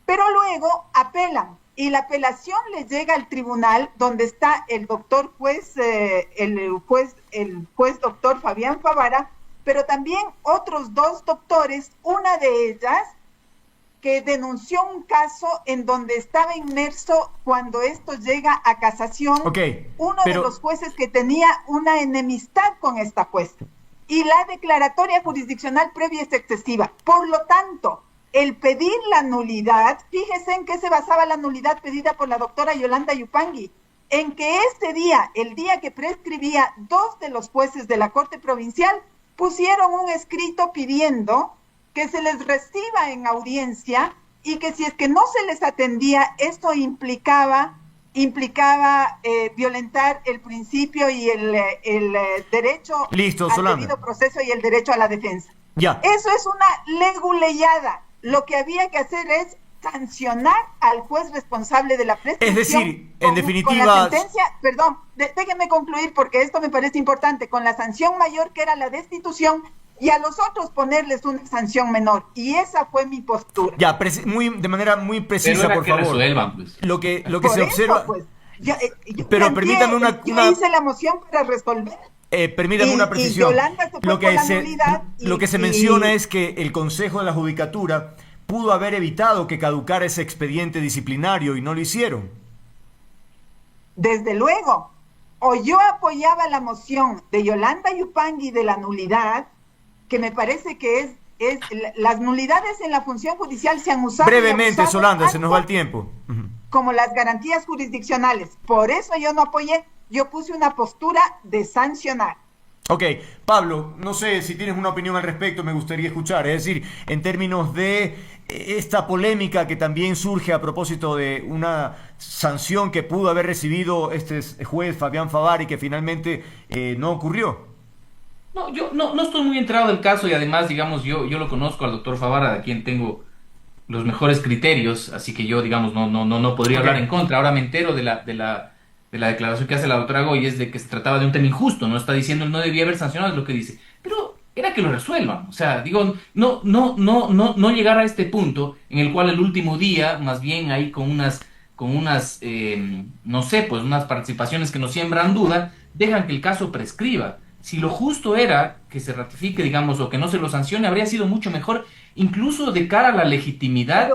Pero luego apelan y la apelación le llega al tribunal donde está el juez doctor Fabián Favara, pero también otros dos doctores, una de ellas que denunció un caso en donde estaba inmerso cuando esto llega a casación, de los jueces que tenía una enemistad con esta jueza. Y la declaratoria jurisdiccional previa es excesiva. Por lo tanto, el pedir la nulidad, fíjese en qué se basaba la nulidad pedida por la doctora Yolanda Yupangui, en que ese día, el día que prescribía, 2 de los jueces de la Corte Provincial pusieron un escrito pidiendo que se les reciba en audiencia y que si es que no se les atendía, esto implicaba violentar el principio y el derecho al debido proceso y el derecho a la defensa. Ya. Eso es una leguleyada. Lo que había que hacer es sancionar al juez responsable de la prescripción. Es decir, en definitiva... Con la sentencia, perdón, déjenme concluir porque esto me parece importante, con la sanción mayor que era la destitución, y a los otros ponerles una sanción menor. Y esa fue mi postura. Ya, de manera muy precisa, pero por favor. Resuelvan, pues. Lo que por se eso, observa... Pues, pero permítame yo hice la moción para resolver. Permítame una precisión. Y Yolanda se fue por la nulidad lo que se menciona es que el Consejo de la Judicatura pudo haber evitado que caducara ese expediente disciplinario y no lo hicieron. Desde luego, o yo apoyaba la moción de Yolanda Yupangui de la nulidad, que me parece que las nulidades en la función judicial se han usado. Brevemente, Solanda, se nos va el tiempo. Como las garantías jurisdiccionales. Por eso yo no apoyé, yo puse una postura de sancionar. Ok, Pablo, no sé si tienes una opinión al respecto, me gustaría escuchar. Es decir, en términos de esta polémica que también surge a propósito de una sanción que pudo haber recibido este juez Fabián Favara y que finalmente no ocurrió. No, yo no estoy muy enterado del caso y además, digamos, yo lo conozco al doctor Favara, de quien tengo los mejores criterios, así que yo, digamos, no podría hablar en contra. Ahora me entero de la declaración que hace la doctora Goyes de que se trataba de un tema injusto, no está diciendo él no debía haber sancionado, es lo que dice, pero era que lo resuelvan, o sea, digo, no llegar a este punto en el cual el último día, más bien ahí con unas no sé, pues unas participaciones que nos siembran duda, dejan que el caso prescriba. Si lo justo era que se ratifique, digamos, o que no se lo sancione, habría sido mucho mejor, incluso de cara a la legitimidad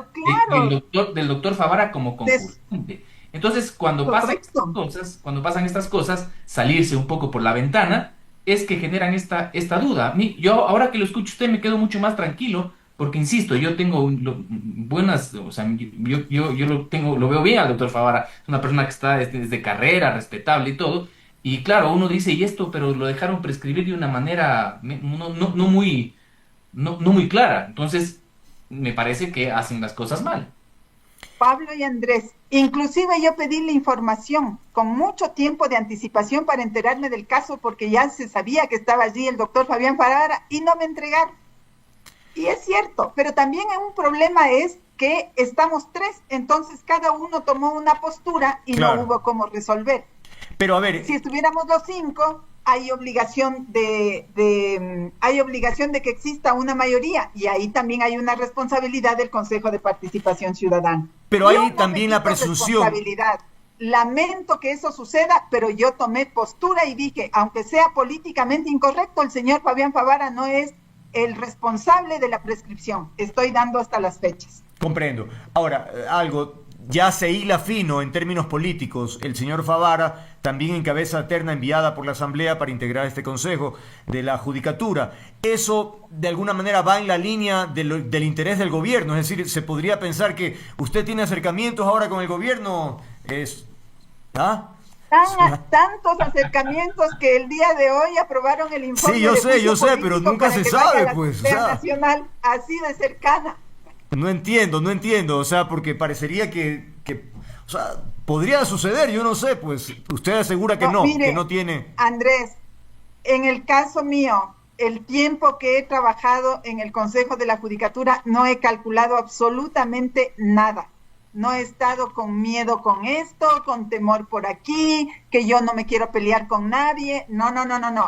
del doctor Favara como concursante. Entonces, cuando pasan estas cosas, salirse un poco por la ventana es que generan esta duda. Yo ahora que lo escucho usted me quedo mucho más tranquilo, porque insisto, yo tengo buenas, o sea, yo lo veo bien al doctor Favara, es una persona que está desde carrera, respetable y todo, y claro, uno dice, y esto, pero lo dejaron prescribir de una manera no muy clara, entonces me parece que hacen las cosas mal. Pablo y Andrés, inclusive yo pedí la información con mucho tiempo de anticipación para enterarme del caso porque ya se sabía que estaba allí el doctor Fabián Favara y no me entregaron. Y es cierto, pero también un problema es que estamos tres, entonces cada uno tomó una postura y no hubo cómo resolver. Pero a ver, si estuviéramos los cinco, hay obligación de que exista una mayoría y ahí también hay una responsabilidad del Consejo de Participación Ciudadana. Pero hay también la presunción. Lamento que eso suceda, pero yo tomé postura y dije, aunque sea políticamente incorrecto, el señor Fabián Favara no es el responsable de la prescripción. Estoy dando hasta las fechas. Comprendo. Ahora, algo ya se hila fino en términos políticos. El señor Favara también encabeza terna enviada por la Asamblea para integrar este Consejo de la Judicatura. Eso, de alguna manera, va en la línea del interés del gobierno. Es decir, se podría pensar que usted tiene acercamientos ahora con el gobierno. Tantos acercamientos que el día de hoy aprobaron el informe. Sí, yo sé, pero nunca se sabe, pues. Nacional, así de cercana. No entiendo, o sea, porque parecería que o sea, podría suceder, yo no sé, pues usted asegura que mire, que no tiene. Andrés, en el caso mío, el tiempo que he trabajado en el Consejo de la Judicatura, no he calculado absolutamente nada. No he estado con miedo con esto, con temor por aquí, que yo no me quiero pelear con nadie. No.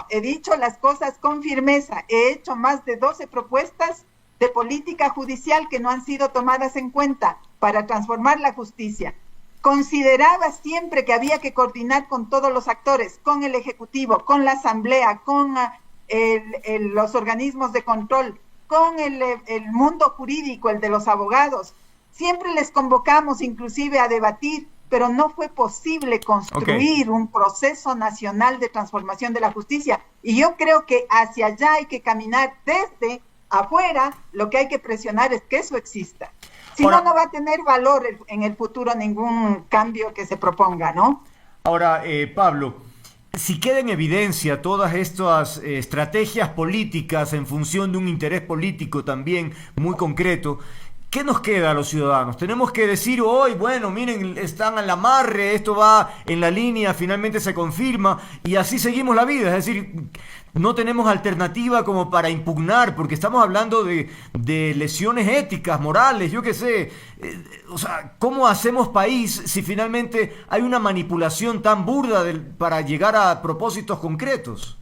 He dicho las cosas con firmeza. He hecho más de 12 propuestas de política judicial que no han sido tomadas en cuenta para transformar la justicia. Consideraba siempre que había que coordinar con todos los actores, con el Ejecutivo, con la Asamblea, con los organismos de control, con el mundo jurídico, el de los abogados. Siempre les convocamos inclusive a debatir, pero no fue posible construir un proceso nacional de transformación de la justicia. Y yo creo que hacia allá hay que caminar desde afuera. Lo que hay que presionar es que eso exista. Si no, no va a tener valor en el futuro ningún cambio que se proponga, ¿no? Ahora, Pablo, si queda en evidencia todas estas estrategias políticas en función de un interés político también muy concreto, ¿qué nos queda a los ciudadanos? Tenemos que decir hoy, bueno, miren, están al amarre, esto va en la línea, finalmente se confirma y así seguimos la vida. Es decir, no tenemos alternativa como para impugnar, porque estamos hablando de lesiones éticas, morales, yo qué sé. O sea, ¿cómo hacemos país si finalmente hay una manipulación tan burda para llegar a propósitos concretos?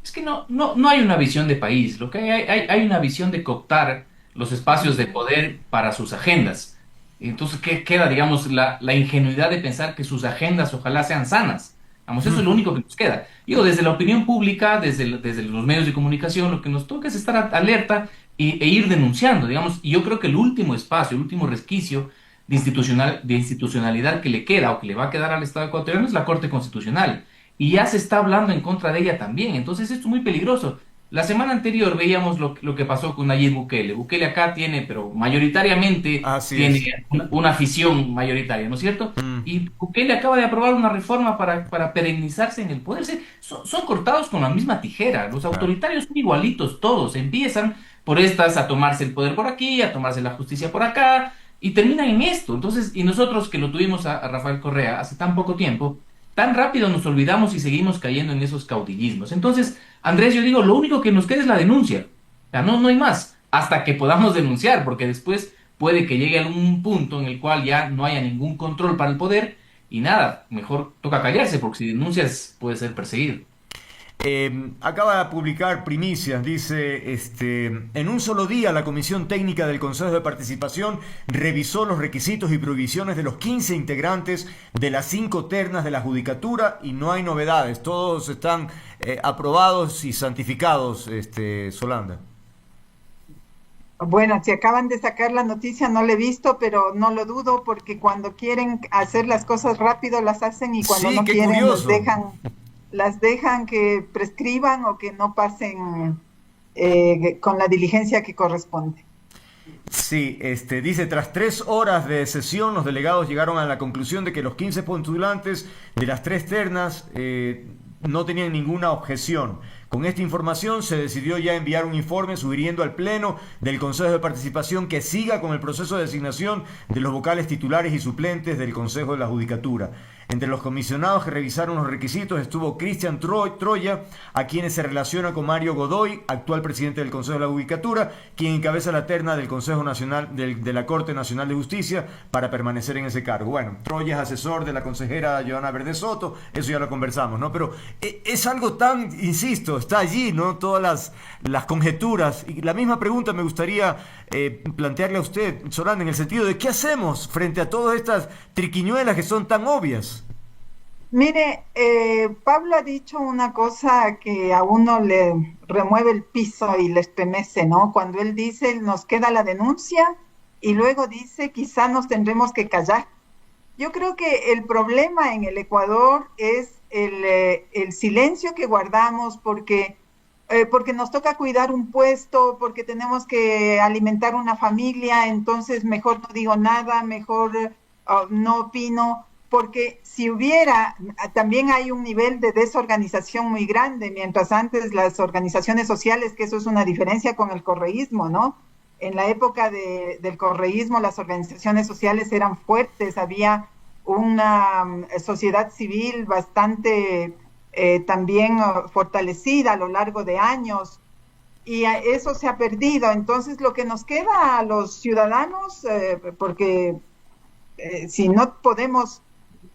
Es que no hay una visión de país, lo que hay una visión de cooptar los espacios de poder para sus agendas. Entonces, ¿qué queda? Digamos, la ingenuidad de pensar que sus agendas ojalá sean sanas. Vamos, eso es lo único que nos queda. Digo, desde la opinión pública, desde los medios de comunicación, lo que nos toca es estar alerta e ir denunciando, digamos. Y yo creo que el último espacio, el último resquicio de institucionalidad que le queda o que le va a quedar al Estado ecuatoriano es la Corte Constitucional. Y ya se está hablando en contra de ella también. Entonces esto es muy peligroso. La semana anterior veíamos lo que pasó con Nayib Bukele. Bukele acá tiene, pero mayoritariamente Así tiene es. una afición mayoritaria, ¿no es cierto? Mm. Y Bukele acaba de aprobar una reforma para perennizarse en el poder. Son cortados con la misma tijera. Los Claro. autoritarios son igualitos todos. Empiezan por estas a tomarse el poder por aquí, a tomarse la justicia por acá, y terminan en esto. Entonces, y nosotros que lo tuvimos a Rafael Correa hace tan poco tiempo, tan rápido nos olvidamos y seguimos cayendo en esos caudillismos. Entonces, Andrés, yo digo, lo único que nos queda es la denuncia. O sea, no hay más, hasta que podamos denunciar, porque después puede que llegue a un punto en el cual ya no haya ningún control para el poder y nada, mejor toca callarse, porque si denuncias puede ser perseguido. Acaba de publicar primicias, dice, en un solo día la Comisión Técnica del Consejo de Participación revisó los requisitos y prohibiciones de los 15 integrantes de las 5 ternas de la Judicatura y no hay novedades, todos están aprobados y santificados, Solanda. Bueno, si acaban de sacar la noticia, no la he visto, pero no lo dudo porque cuando quieren hacer las cosas rápido las hacen y cuando Sí, no qué quieren curioso. las dejan que prescriban o que no pasen con la diligencia que corresponde. Sí, dice, tras 3 horas de sesión, los delegados llegaron a la conclusión de que los 15 postulantes de las 3 ternas no tenían ninguna objeción. Con esta información se decidió ya enviar un informe sugiriendo al Pleno del Consejo de Participación que siga con el proceso de designación de los vocales titulares y suplentes del Consejo de la Judicatura. Entre los comisionados que revisaron los requisitos estuvo Cristian Troya, a quienes se relaciona con Mario Godoy, actual presidente del Consejo de la Judicatura, quien encabeza la terna del Consejo Nacional de la Corte Nacional de Justicia para permanecer en ese cargo. Bueno, Troya es asesor de la consejera Joana Verde Soto, eso ya lo conversamos, ¿no? Pero es algo tan, insisto, está allí, ¿no? Todas las conjeturas. Y la misma pregunta me gustaría plantearle a usted, Solana, en el sentido de ¿qué hacemos frente a todas estas triquiñuelas que son tan obvias? Mire, Pablo ha dicho una cosa que a uno le remueve el piso y le estremece, ¿no? Cuando él dice, nos queda la denuncia y luego dice, quizá nos tendremos que callar. Yo creo que el problema en el Ecuador es el silencio que guardamos porque nos toca cuidar un puesto, porque tenemos que alimentar una familia, entonces mejor no digo nada, mejor no opino, porque si hubiera, también hay un nivel de desorganización muy grande, mientras antes las organizaciones sociales, que eso es una diferencia con el correísmo, ¿no? En la época del correísmo las organizaciones sociales eran fuertes, había una sociedad civil bastante también fortalecida a lo largo de años y eso se ha perdido. Entonces lo que nos queda a los ciudadanos, porque si no podemos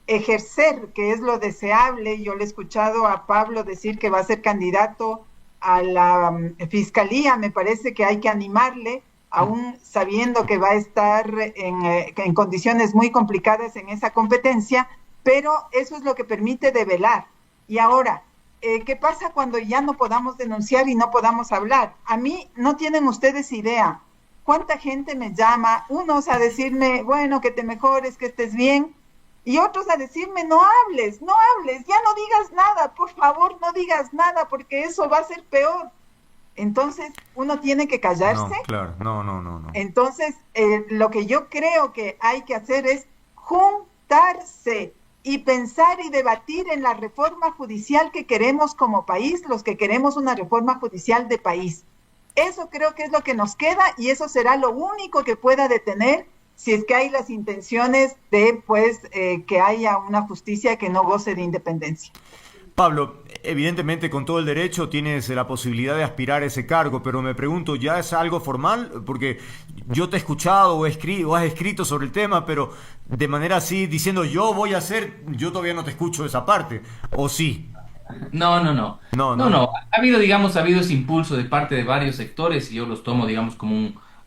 ejercer, que es lo deseable, yo le he escuchado a Pablo decir que va a ser candidato a la fiscalía, me parece que hay que animarle, aún sabiendo que va a estar en condiciones muy complicadas en esa competencia, pero eso es lo que permite develar. Y ahora, ¿qué pasa cuando ya no podamos denunciar y no podamos hablar? A mí no tienen ustedes idea cuánta gente me llama, unos a decirme, bueno, que te mejores, que estés bien, y otros a decirme, no hables, ya no digas nada, por favor, no digas nada, porque eso va a ser peor. Entonces, uno tiene que callarse. No, claro, no. Entonces, lo que yo creo que hay que hacer es juntarse y pensar y debatir en la reforma judicial que queremos como país, los que queremos una reforma judicial de país. Eso creo que es lo que nos queda y eso será lo único que pueda detener si es que hay las intenciones de, pues, que haya una justicia que no goce de independencia. Pablo, evidentemente con todo el derecho tienes la posibilidad de aspirar a ese cargo, pero me pregunto, ¿ya es algo formal? Porque yo te he escuchado o has escrito sobre el tema, pero de manera así, diciendo yo voy a hacer, yo todavía no te escucho esa parte, ¿o sí? No. No. Ha habido ese impulso de parte de varios sectores y yo los tomo, digamos, como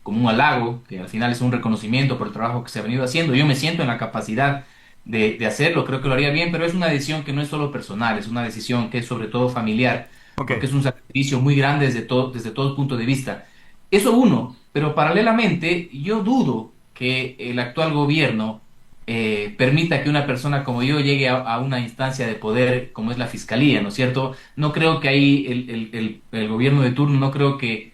un halago, que al final es un reconocimiento por el trabajo que se ha venido haciendo. Yo me siento en la capacidad de hacerlo, creo que lo haría bien, pero es una decisión que no es solo personal, es una decisión que es sobre todo familiar, Ok. porque es un sacrificio muy grande desde todo punto de vista. Eso uno, pero paralelamente yo dudo que el actual gobierno permita que una persona como yo llegue a una instancia de poder como es la fiscalía, ¿no es cierto? No creo que ahí el gobierno de turno, no creo que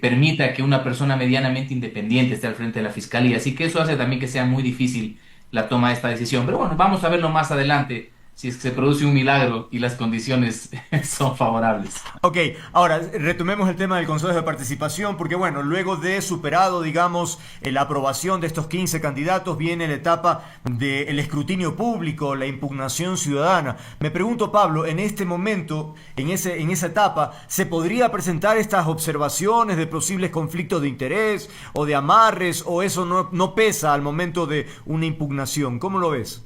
permita que una persona medianamente independiente esté al frente de la fiscalía. Así que eso hace también que sea muy difícil la toma de esta decisión. Pero bueno, vamos a verlo más adelante si es que se produce un milagro y las condiciones son favorables. Ok, ahora retomemos el tema del Consejo de Participación, porque bueno, luego de superado, digamos, la aprobación de estos 15 candidatos, viene la etapa del escrutinio público, la impugnación ciudadana. Me pregunto, Pablo, en este momento, en esa etapa, ¿se podría presentar estas observaciones de posibles conflictos de interés o de amarres, o eso no pesa al momento de una impugnación? ¿Cómo lo ves?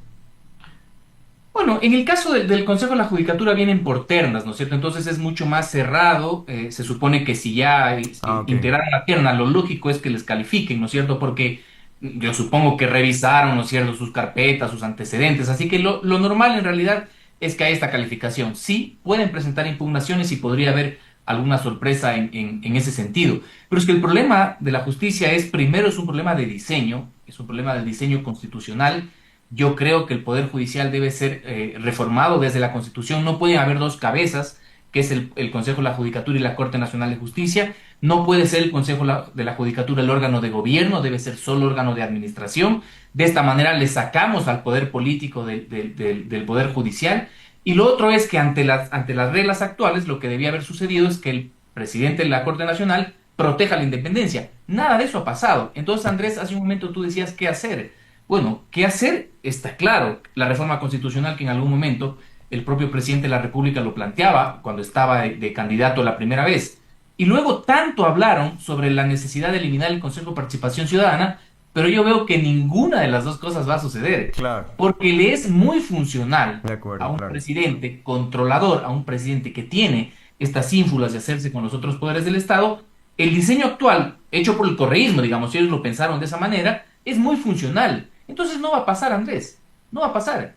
Bueno, en el caso del Consejo de la Judicatura vienen por ternas, ¿no es cierto? Entonces es mucho más cerrado. Se supone que si ya Ok. integraron la terna, lo lógico es que les califiquen, ¿no es cierto? Porque yo supongo que revisaron, ¿no es cierto?, sus carpetas, sus antecedentes. Así que lo normal en realidad es que haya esta calificación. Sí, pueden presentar impugnaciones y podría haber alguna sorpresa en ese sentido. Pero es que el problema de la justicia es, primero, es un problema de diseño, es un problema del diseño constitucional. Yo creo que el Poder Judicial debe ser reformado desde la Constitución. No pueden haber dos cabezas, que es el Consejo de la Judicatura y la Corte Nacional de Justicia. No puede ser el Consejo de la Judicatura el órgano de gobierno, debe ser solo órgano de administración. De esta manera le sacamos al poder político del Poder Judicial. Y lo otro es que ante las reglas actuales, lo que debía haber sucedido es que el presidente de la Corte Nacional proteja la independencia. Nada de eso ha pasado. Entonces, Andrés, hace un momento tú decías qué hacer. Bueno, ¿qué hacer? Está claro, la reforma constitucional que en algún momento el propio presidente de la República lo planteaba cuando estaba de candidato la primera vez. Y luego tanto hablaron sobre la necesidad de eliminar el Consejo de Participación Ciudadana, pero yo veo que ninguna de las dos cosas va a suceder, Claro, porque le es muy funcional de a acuerdo, un claro. presidente controlador, a un presidente que tiene estas ínfulas de hacerse con los otros poderes del Estado. El diseño actual, hecho por el correísmo, digamos, si ellos lo pensaron de esa manera, es muy funcional. Entonces no va a pasar, Andrés, no va a pasar.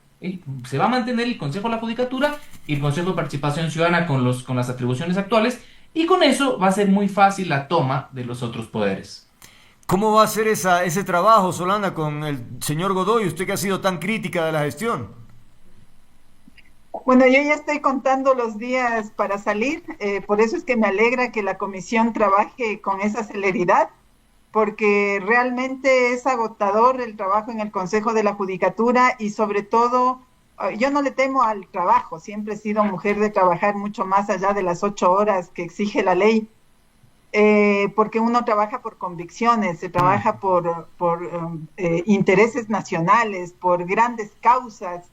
Se va a mantener el Consejo de la Judicatura y el Consejo de Participación Ciudadana con las atribuciones actuales, y con eso va a ser muy fácil la toma de los otros poderes. ¿Cómo va a ser ese trabajo, Solana, con el señor Godoy, usted que ha sido tan crítica de la gestión? Bueno, yo ya estoy contando los días para salir, por eso es que me alegra que la comisión trabaje con esa celeridad, porque realmente es agotador el trabajo en el Consejo de la Judicatura y sobre todo, yo no le temo al trabajo, siempre he sido mujer de trabajar mucho más allá de las 8 horas que exige la ley, porque uno trabaja por convicciones, se trabaja por intereses nacionales, por grandes causas,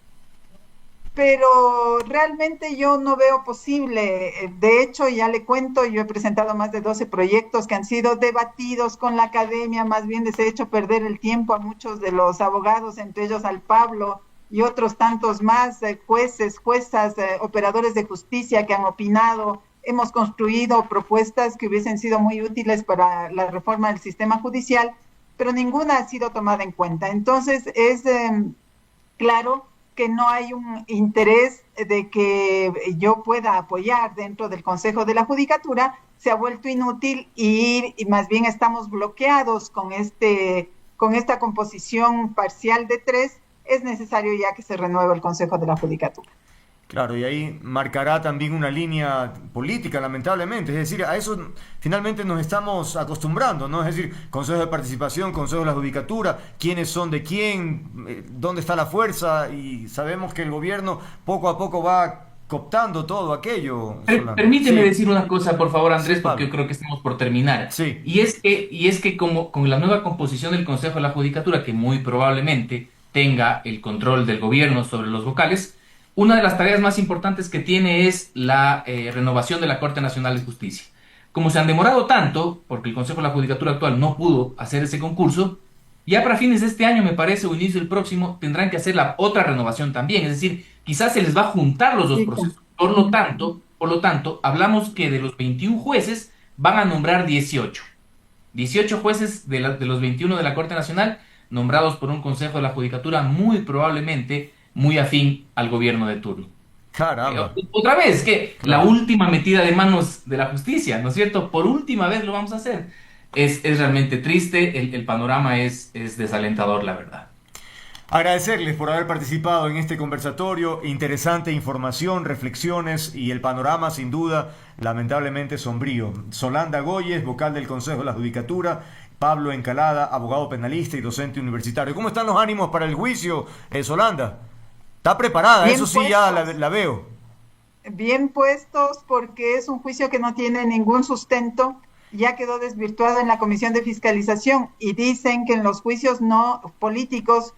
pero realmente yo no veo posible. De hecho, ya le cuento, yo he presentado más de 12 proyectos que han sido debatidos con la academia, más bien les he hecho perder el tiempo a muchos de los abogados, entre ellos al Pablo y otros tantos más, jueces, juezas, operadores de justicia que han opinado. Hemos construido propuestas que hubiesen sido muy útiles para la reforma del sistema judicial, pero ninguna ha sido tomada en cuenta. Entonces, es claro que no hay un interés de que yo pueda apoyar dentro del Consejo de la Judicatura, se ha vuelto inútil y más bien estamos bloqueados con esta composición parcial de 3. Es necesario ya que se renueve el Consejo de la Judicatura. Claro, y ahí marcará también una línea política, lamentablemente. Es decir, a eso finalmente nos estamos acostumbrando, ¿no? Es decir, Consejo de Participación, Consejo de la Judicatura, quiénes son de quién, dónde está la fuerza, y sabemos que el gobierno poco a poco va cooptando todo aquello. Solano. Permíteme Sí, decir una cosa, por favor, sí, Andrés, porque yo Pablo. creo que estamos por terminar. Sí, Y es que como con la nueva composición del Consejo de la Judicatura, que muy probablemente tenga el control del gobierno sobre los vocales, una de las tareas más importantes que tiene es la renovación de la Corte Nacional de Justicia. Como se han demorado tanto, porque el Consejo de la Judicatura actual no pudo hacer ese concurso, ya para fines de este año, me parece, o inicio del próximo, tendrán que hacer la otra renovación también. Es decir, quizás se les va a juntar los dos Sí, procesos. Por lo tanto, hablamos que de los 21 jueces van a nombrar 18. 18 jueces de los 21 de la Corte Nacional, nombrados por un Consejo de la Judicatura muy probablemente muy afín al gobierno de turno. caramba. Otra vez, que la Claro. última metida de manos de la justicia, ¿no es cierto? Por última vez lo vamos a hacer. es realmente triste, el panorama es desalentador, la verdad. Agradecerles por haber participado en este conversatorio, interesante información, reflexiones y el panorama sin duda lamentablemente sombrío. Solanda Goyes, vocal del Consejo de la Judicatura, Pablo Encalada, abogado penalista y docente universitario. ¿Cómo están los ánimos para el juicio, Solanda? ¿Está preparada? Bien Eso sí, ya puestos. la veo. Bien puestos porque es un juicio que no tiene ningún sustento, ya quedó desvirtuado en la Comisión de Fiscalización y dicen que en los juicios no políticos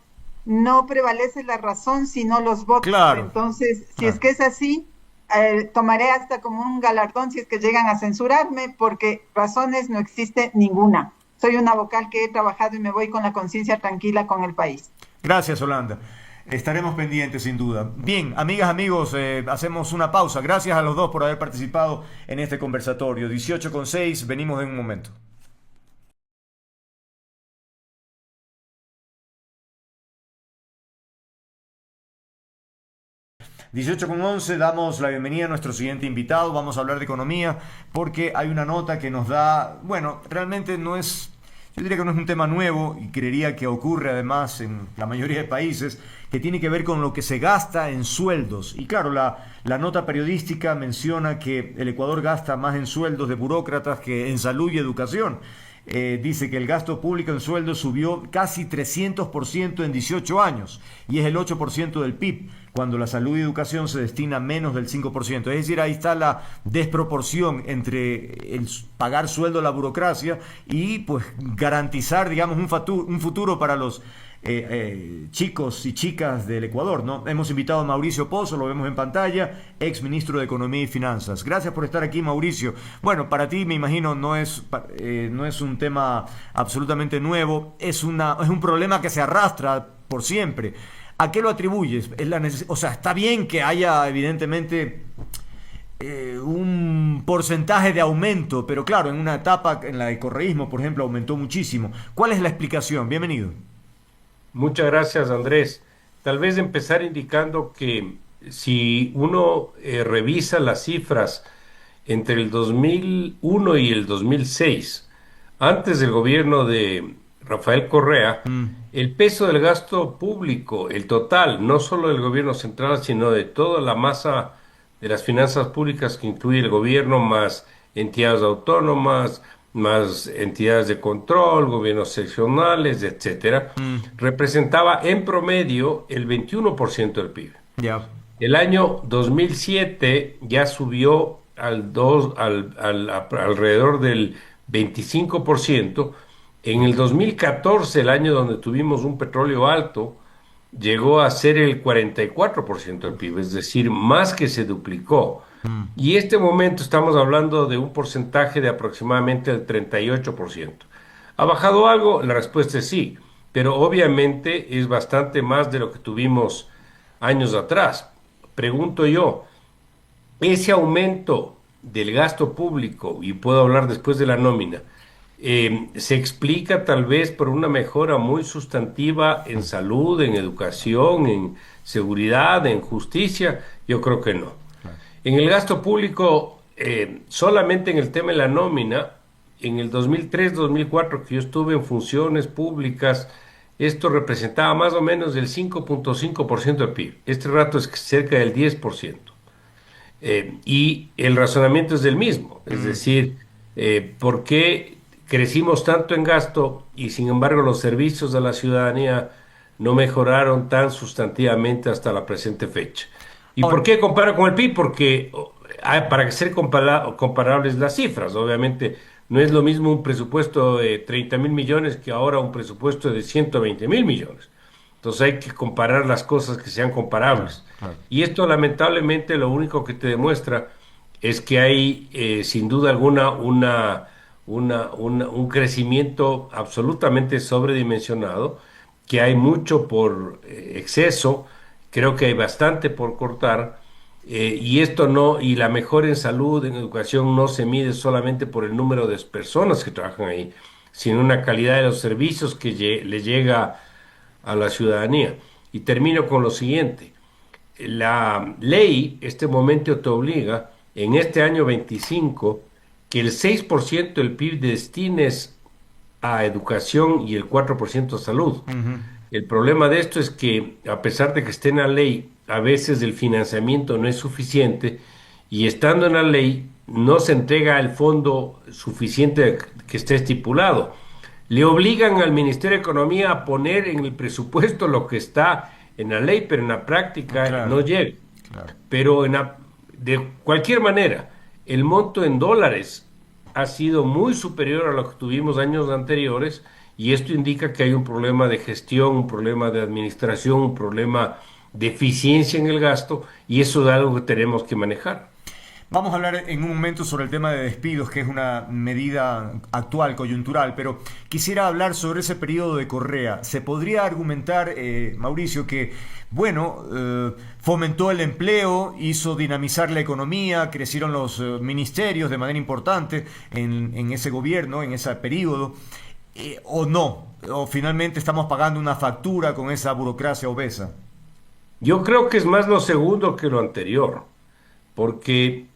no prevalece la razón sino los votos. Claro, Entonces, si es claro. que es así, tomaré hasta como un galardón si es que llegan a censurarme, porque razones no existe ninguna. Soy una vocal que he trabajado y me voy con la conciencia tranquila con el país. Gracias, Solanda. Estaremos pendientes sin duda. Bien, amigas, amigos, hacemos una pausa. Gracias a los dos por haber participado en este conversatorio. 18:06, venimos en un momento. 18:11, damos la bienvenida a nuestro siguiente invitado. Vamos a hablar de economía porque hay una nota que nos da, bueno, realmente no es, yo diría que no es un tema nuevo y creería que ocurre además en la mayoría de países, que tiene que ver con lo que se gasta en sueldos. Y claro, la nota periodística menciona que el Ecuador gasta más en sueldos de burócratas que en salud y educación. Dice que el gasto público en sueldos subió casi 300% en 18 años y es el 8% del PIB, cuando la salud y educación se destina menos del 5%. Es decir, ahí está la desproporción entre el pagar sueldo a la burocracia y pues garantizar, digamos, un futuro para los chicos y chicas del Ecuador, ¿no? Hemos invitado a Mauricio Pozo, lo vemos en pantalla, ex ministro de Economía y Finanzas. Gracias por estar aquí, Mauricio. Bueno, para ti me imagino no es un tema absolutamente nuevo, es un problema que se arrastra por siempre. ¿A qué lo atribuyes? O sea, está bien que haya evidentemente un porcentaje de aumento, pero claro, en una etapa en la de correísmo, por ejemplo, aumentó muchísimo. ¿Cuál es la explicación? Bienvenido. Muchas gracias, Andrés. Tal vez empezar indicando que si uno revisa las cifras entre el 2001 y el 2006, antes del gobierno de Rafael Correa, el peso del gasto público, el total, no solo del gobierno central, sino de toda la masa de las finanzas públicas que incluye el gobierno, más entidades autónomas, más entidades de control, gobiernos seccionales, etcétera, representaba en promedio el 21% del PIB. Ya. El año 2007 ya subió alrededor del 25%. En el 2014, el año donde tuvimos un petróleo alto, llegó a ser el 44% del PIB, es decir, más que se duplicó. Y este momento estamos hablando de un porcentaje de aproximadamente el 38%. ¿Ha bajado algo? La respuesta es sí, pero obviamente es bastante más de lo que tuvimos años atrás. Pregunto yo, ese aumento del gasto público, y puedo hablar después de la nómina, se explica tal vez por una mejora muy sustantiva en salud, en educación, en seguridad, en justicia. Yo creo que no. En el gasto público, solamente en el tema de la nómina, en el 2003-2004 que yo estuve en funciones públicas, esto representaba más o menos el 5.5% del PIB. Este rato es cerca del 10%. Y el razonamiento es del mismo, es decir, ¿por qué crecimos tanto en gasto y sin embargo los servicios a la ciudadanía no mejoraron tan sustantivamente hasta la presente fecha? ¿Y Ahora, por qué comparo con el PIB? Porque para ser comparables las cifras, obviamente no es lo mismo un presupuesto de 30.000 millones que ahora un presupuesto de 120.000 millones. Entonces hay que comparar las cosas que sean comparables. claro. Y esto lamentablemente lo único que te demuestra es que hay sin duda alguna un crecimiento absolutamente sobredimensionado, que hay mucho por exceso, creo que hay bastante por cortar, y esto no, y la mejora en salud, en educación, no se mide solamente por el número de personas que trabajan ahí, sino una calidad de los servicios que le llega a la ciudadanía. Y termino con lo siguiente. La ley, este momento te obliga, en este año 25, que el 6% del PIB destines a educación y el 4% a salud. Ujú. El problema de esto es que, a pesar de que esté en la ley, a veces el financiamiento no es suficiente y estando en la ley no se entrega el fondo suficiente que esté estipulado. Le obligan al Ministerio de Economía a poner en el presupuesto lo que está en la ley, pero en la práctica Claro, no llega. claro. Pero de cualquier manera, el monto en dólares ha sido muy superior a lo que tuvimos años anteriores y esto indica que hay un problema de gestión, un problema de administración, un problema de eficiencia en el gasto y eso es algo que tenemos que manejar. Vamos a hablar en un momento sobre el tema de despidos, que es una medida actual, coyuntural, pero quisiera hablar sobre ese periodo de Correa. Se podría argumentar, Mauricio, que, bueno, fomentó el empleo, hizo dinamizar la economía, crecieron los ministerios de manera importante en ese gobierno, en ese periodo, o no, o finalmente estamos pagando una factura con esa burocracia obesa. Yo creo que es más lo segundo que lo anterior, porque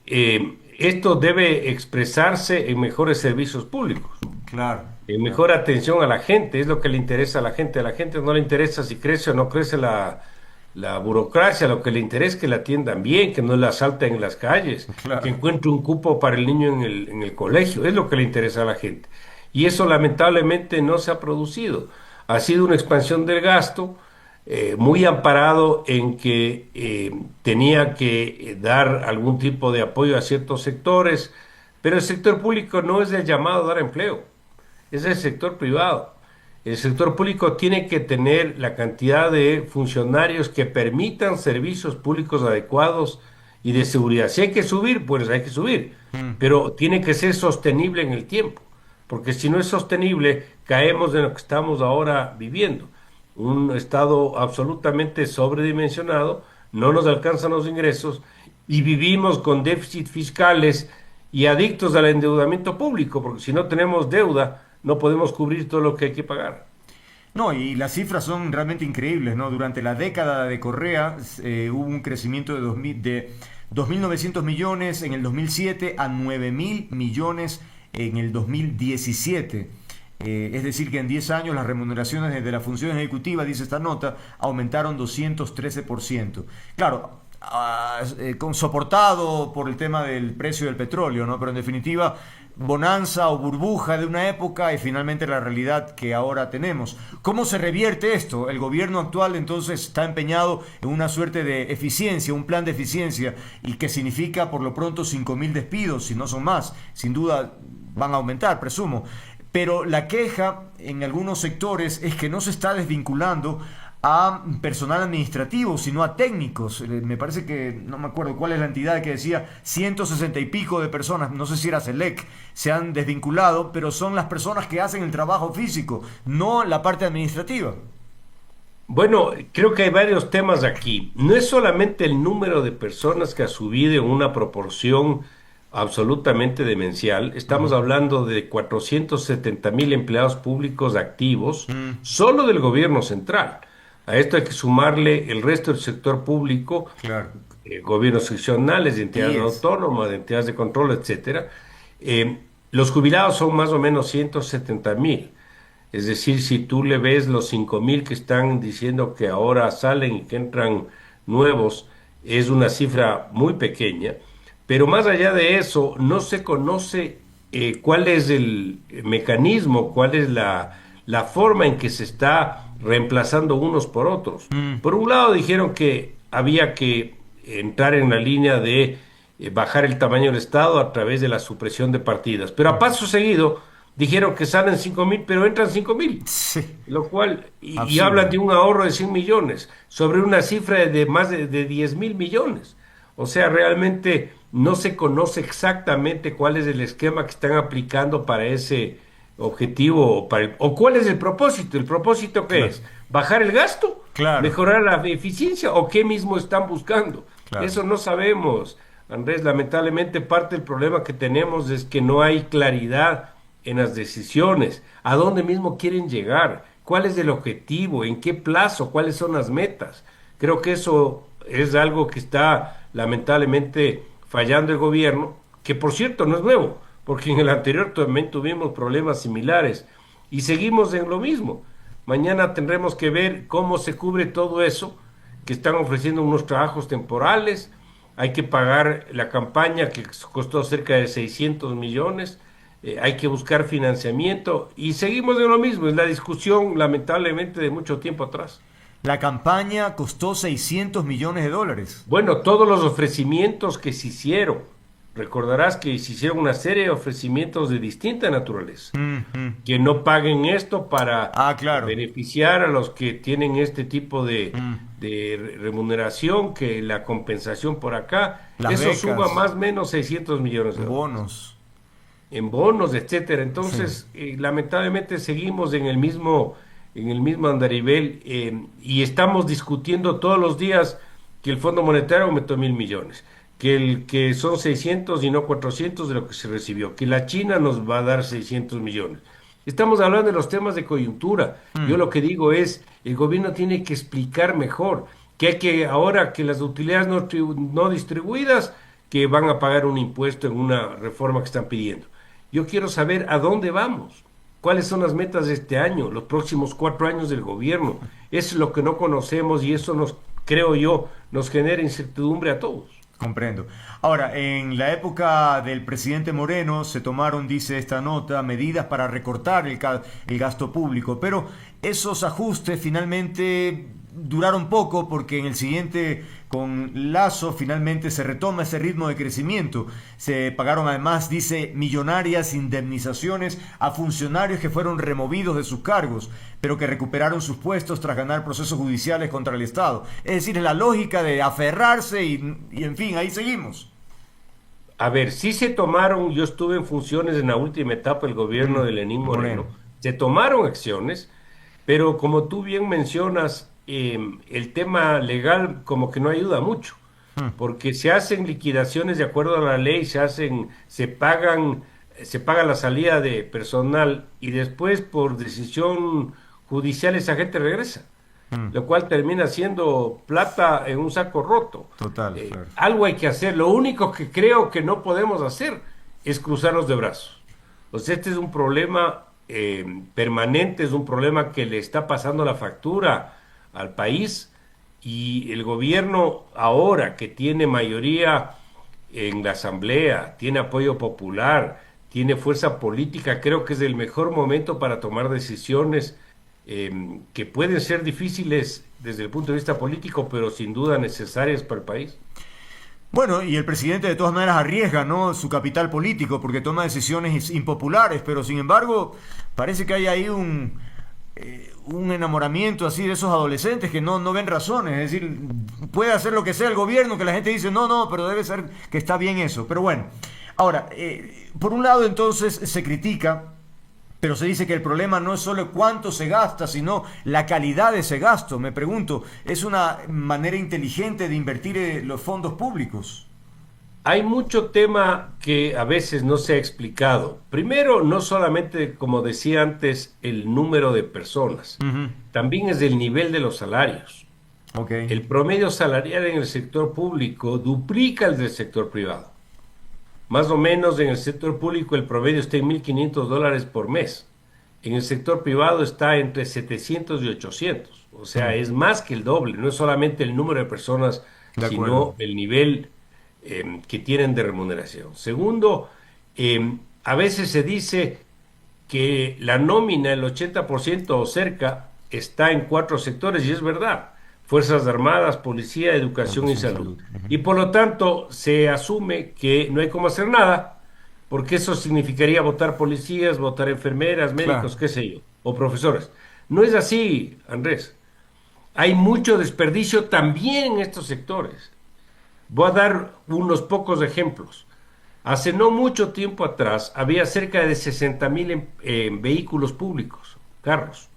esto debe expresarse en mejores servicios públicos, Claro. en mejor atención a la gente, es lo que le interesa a la gente no le interesa si crece o no crece la burocracia, lo que le interesa es que la atiendan bien, que no la asalten en las calles, Claro. que encuentre un cupo para el niño en el colegio, es lo que le interesa a la gente. Y eso lamentablemente no se ha producido. Ha sido una expansión del gasto, muy amparado en que tenía que dar algún tipo de apoyo a ciertos sectores, pero el sector público no es el llamado a dar empleo, es el sector privado. El sector público tiene que tener la cantidad de funcionarios que permitan servicios públicos adecuados y de seguridad. Si hay que subir, pues hay que subir, pero tiene que ser sostenible en el tiempo, porque si no es sostenible, caemos en lo que estamos ahora viviendo. Un estado absolutamente sobredimensionado, no nos alcanzan los ingresos y vivimos con déficits fiscales y adictos al endeudamiento público, porque si no tenemos deuda, no podemos cubrir todo lo que hay que pagar. No, y las cifras son realmente increíbles, ¿no? Durante la década de Correa hubo un crecimiento de 2.900 millones en el 2007 a 9.000 millones en el 2017. Es decir, que en 10 años las remuneraciones de la función ejecutiva, dice esta nota, aumentaron 213%. Claro, soportado por el tema del precio del petróleo, ¿no? Pero en definitiva, bonanza o burbuja de una época y finalmente la realidad que ahora tenemos. ¿Cómo se revierte esto? El gobierno actual entonces está empeñado en una suerte de eficiencia, un plan de eficiencia, y que significa por lo pronto 5.000 despidos, si no son más. Sin duda van a aumentar, presumo. Pero la queja en algunos sectores es que no se está desvinculando a personal administrativo, sino a técnicos. Me parece que, no me acuerdo cuál es la entidad que decía, 160 y pico de personas, no sé si era Selec, se han desvinculado, pero son las personas que hacen el trabajo físico, no la parte administrativa. Bueno, creo que hay varios temas aquí. No es solamente el número de personas que ha subido en una proporción absolutamente demencial. Estamos hablando de 470,000 empleados públicos activos, solo del gobierno central. A esto hay que sumarle el resto del sector público, Claro. gobiernos seccionales, de entidades autónomas, de entidades de control, etcétera. Los jubilados son más o menos 170,000. Es decir, si tú le ves los 5,000 que están diciendo que ahora salen y que entran nuevos, es una cifra muy pequeña. Pero más allá de eso, no se conoce cuál es el mecanismo, cuál es la forma en que se está reemplazando unos por otros. Por un lado dijeron que había que entrar en la línea de bajar el tamaño del Estado a través de la supresión de partidas, pero a paso seguido dijeron que salen 5,000, pero entran 5,000, Sí. lo cual, y Absurdo. hablan de un ahorro de 100 millones, sobre una cifra de más de 10,000 millones. O sea, realmente no se conoce exactamente cuál es el esquema que están aplicando para ese objetivo o cuál es el propósito. ¿El propósito qué es? ¿Bajar el gasto? Claro. ¿Mejorar la eficiencia? ¿O qué mismo están buscando? Claro. Eso no sabemos, Andrés. Lamentablemente parte del problema que tenemos es que no hay claridad en las decisiones. ¿A dónde mismo quieren llegar? ¿Cuál es el objetivo? ¿En qué plazo? ¿Cuáles son las metas? Creo que eso es algo que está lamentablemente fallando el gobierno, que por cierto no es nuevo, porque en el anterior también tuvimos problemas similares y seguimos en lo mismo. Mañana tendremos que ver cómo se cubre todo eso, que están ofreciendo unos trabajos temporales, hay que pagar la campaña que costó cerca de 600 millones, hay que buscar financiamiento y seguimos en lo mismo, es la discusión lamentablemente de mucho tiempo atrás. La campaña costó 600 millones de dólares. Bueno, todos los ofrecimientos que se hicieron, recordarás que se hicieron una serie de ofrecimientos de distinta naturaleza, que no paguen esto para claro, beneficiar a los que tienen este tipo de remuneración, que la compensación por acá, las eso becas, suba más o menos 600 millones de dólares. bonos. En bonos, etcétera. Entonces, lamentablemente seguimos en el mismo andarivel y estamos discutiendo todos los días que el Fondo Monetario aumentó 1.000 millones, que son 600 y no 400 de lo que se recibió, que la China nos va a dar 600 millones. Estamos hablando de los temas de coyuntura. Yo lo que digo es, el gobierno tiene que explicar mejor que hay que, ahora que las utilidades no distribuidas, que van a pagar un impuesto en una reforma que están pidiendo. Yo quiero saber a dónde vamos, cuáles son las metas de este año, los próximos 4 años del gobierno. Eso es lo que no conocemos y eso creo yo, nos genera incertidumbre a todos. Comprendo. Ahora, en la época del presidente Moreno se tomaron, dice esta nota, medidas para recortar el gasto público, pero esos ajustes finalmente duraron poco porque en el siguiente, con Lazo, finalmente se retoma ese ritmo de crecimiento. Se pagaron además, dice, millonarias indemnizaciones a funcionarios que fueron removidos de sus cargos, pero que recuperaron sus puestos tras ganar procesos judiciales contra el Estado. Es decir, la lógica de aferrarse y en fin, ahí seguimos. A ver, sí se tomaron, yo estuve en funciones en la última etapa del gobierno de Lenín Moreno, se tomaron acciones, pero como tú bien mencionas, el tema legal como que no ayuda mucho, porque se hacen liquidaciones de acuerdo a la ley, se paga la salida de personal y después por decisión judicial esa gente regresa, lo cual termina siendo plata en un saco roto. Total, claro. Algo hay que hacer. Lo único que creo que no podemos hacer es cruzarnos de brazos. O sea, este es un problema permanente, es un problema que le está pasando la factura al país y el gobierno ahora que tiene mayoría en la asamblea, tiene apoyo popular, tiene fuerza política, creo que es el mejor momento para tomar decisiones que pueden ser difíciles desde el punto de vista político, pero sin duda necesarias para el país. Bueno, y el presidente de todas maneras arriesga, ¿no?, su capital político porque toma decisiones impopulares, pero sin embargo parece que hay ahí un enamoramiento así de esos adolescentes que no ven razones. Es decir, puede hacer lo que sea el gobierno, que la gente dice no, pero debe ser que está bien eso. Pero bueno, ahora, por un lado entonces se critica, pero se dice que el problema no es solo cuánto se gasta, sino la calidad de ese gasto. Me pregunto, ¿es una manera inteligente de invertir los fondos públicos? Hay mucho tema que a veces no se ha explicado. Primero, no solamente, como decía antes, el número de personas, también es el nivel de los salarios. Okay. El promedio salarial en el sector público duplica el del sector privado. Más o menos en el sector público el promedio está en $1.500 por mes. En el sector privado está entre 700 y 800. O sea, es más que el doble. No es solamente el número de personas, sino el nivel que tienen de remuneración. Segundo, a veces se dice que la nómina, el 80% o cerca, está en 4 sectores, y es verdad: Fuerzas Armadas, Policía, Educación y Salud. Y por lo tanto se asume que no hay cómo hacer nada, porque eso significaría votar policías, votar enfermeras, médicos, qué sé yo, o profesores. No es así, Andrés. Hay mucho desperdicio también en estos sectores. Voy a dar unos pocos ejemplos. Hace no mucho tiempo atrás había cerca de 60,000 vehículos públicos, carros.